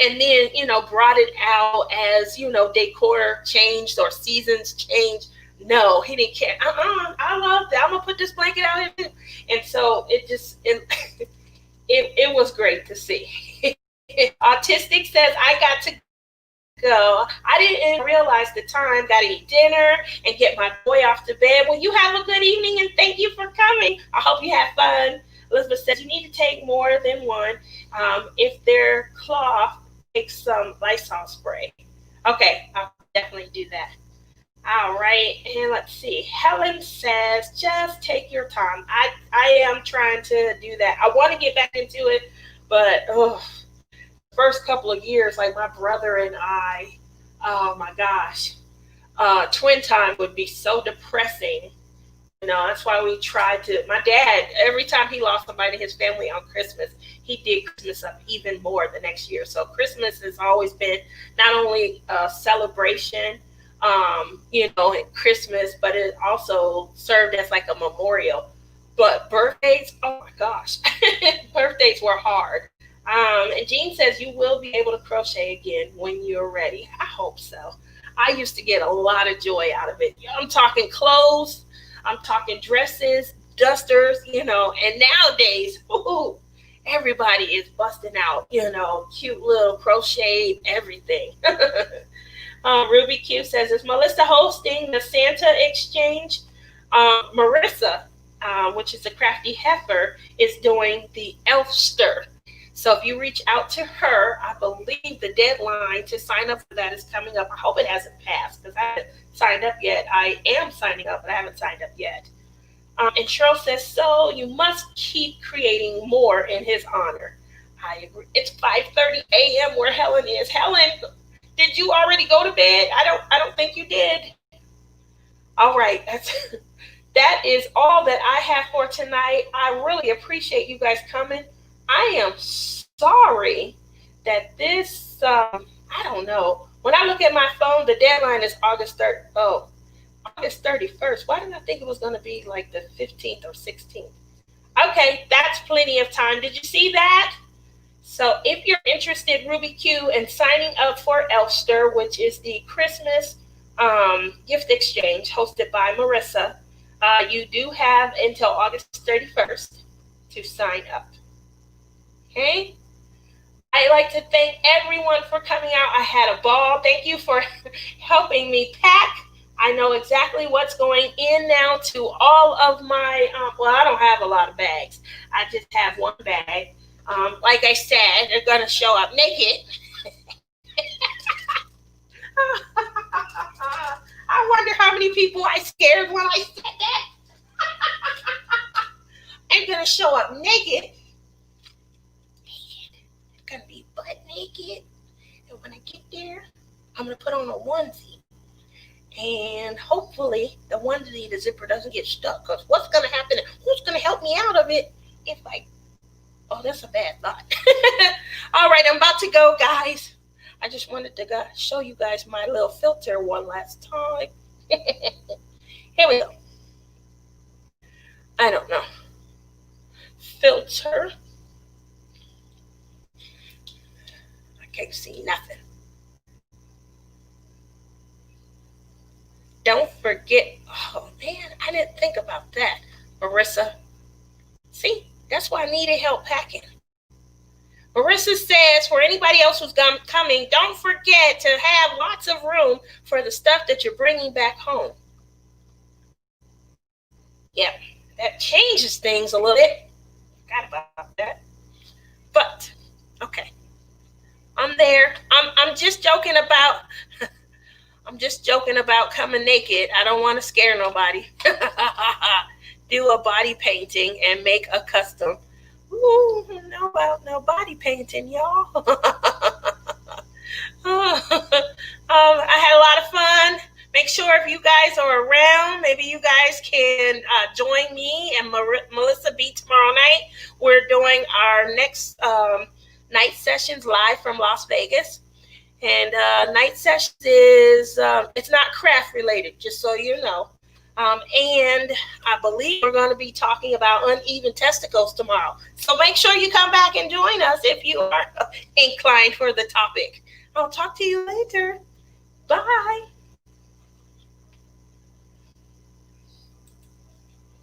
and then brought it out as decor changed or seasons changed. No, he didn't care. I love that. I'm gonna put this blanket out here, and so it was great to see. Autistic says, "I got to go. I didn't realize the time. Got to eat dinner and get my boy off to bed." Well, you have a good evening and thank you for coming. I hope you had fun. Elizabeth says, "You need to take more than one. If they're cloth, take some Lysol spray." Okay, I'll definitely do that. All right, and let's see. Helen says, "Just take your time." I am trying to do that. I want to get back into it, but first couple of years, like my brother and I, oh my gosh, twin time would be so depressing. That's why we tried to. My dad, every time he lost somebody in his family on Christmas, he did Christmas up even more the next year. So Christmas has always been not only a celebration, at Christmas, but it also served as like a memorial. But birthdays, oh my gosh, birthdays were hard. And Jean says you will be able to crochet again when you're ready. I hope so. I used to get a lot of joy out of it. I'm talking clothes, I'm talking dresses, dusters, and nowadays, everybody is busting out, cute little crochet everything. Ruby Q says, "Is Melissa hosting the Santa exchange?" Marissa, which is a crafty heifer, is doing the Elfster. So if you reach out to her, I believe the deadline to sign up for that is coming up. I hope it hasn't passed because I haven't signed up yet. I am signing up, but I haven't signed up yet. And Cheryl says, so you must keep creating more in his honor. I agree. It's 5:30 a.m. where Helen is. Helen, did you already go to bed? I don't think you did. All right, that is all that I have for tonight. I really appreciate you guys coming. I am sorry that this I don't know. When I look at my phone, the deadline is August 3rd. Oh, August 31st. Why did I think it was going to be like the 15th or 16th? Okay, that's plenty of time. Did you see that? So if you're interested, Ruby Q, in signing up for Elfster, which is the Christmas gift exchange hosted by Marissa, you do have until August 31st to sign up. Okay? I like to thank everyone for coming out. I had a ball. Thank you for helping me pack. I know exactly what's going in now to all of my, well, I don't have a lot of bags. I just have one bag. Like I said, they're going to show up naked. I wonder how many people I scared when I said that. I'm going to show up naked. I'm going to be butt naked. And when I get there, I'm going to put on a onesie. And hopefully the onesie, the zipper doesn't get stuck. Because what's going to happen? Who's going to help me out of it if I... Oh, that's a bad thought. All right, I'm about to go, guys. I just wanted to show you guys my little filter one last time. Here we go. I don't know. Filter. I can't see nothing. Don't forget. Oh, man, I didn't think about that, Marissa. See, that's why I needed help packing. Marissa says, for anybody else who's coming, don't forget to have lots of room for the stuff that you're bringing back home. Yep, that changes things a little bit. Forgot about that. But, okay. I'm there. I'm just joking about I'm just joking about coming naked. I don't want to scare nobody. Do a body painting and make a custom. Ooh, no body painting, y'all. I had a lot of fun. Make sure if you guys are around, maybe you guys can join me and Melissa B tomorrow night. We're doing our next night sessions live from Las Vegas. And night sessions is, it's not craft related, just so you know. And I believe we're going to be talking about uneven testicles tomorrow. So make sure you come back and join us if you are inclined for the topic. I'll talk to you later. Bye.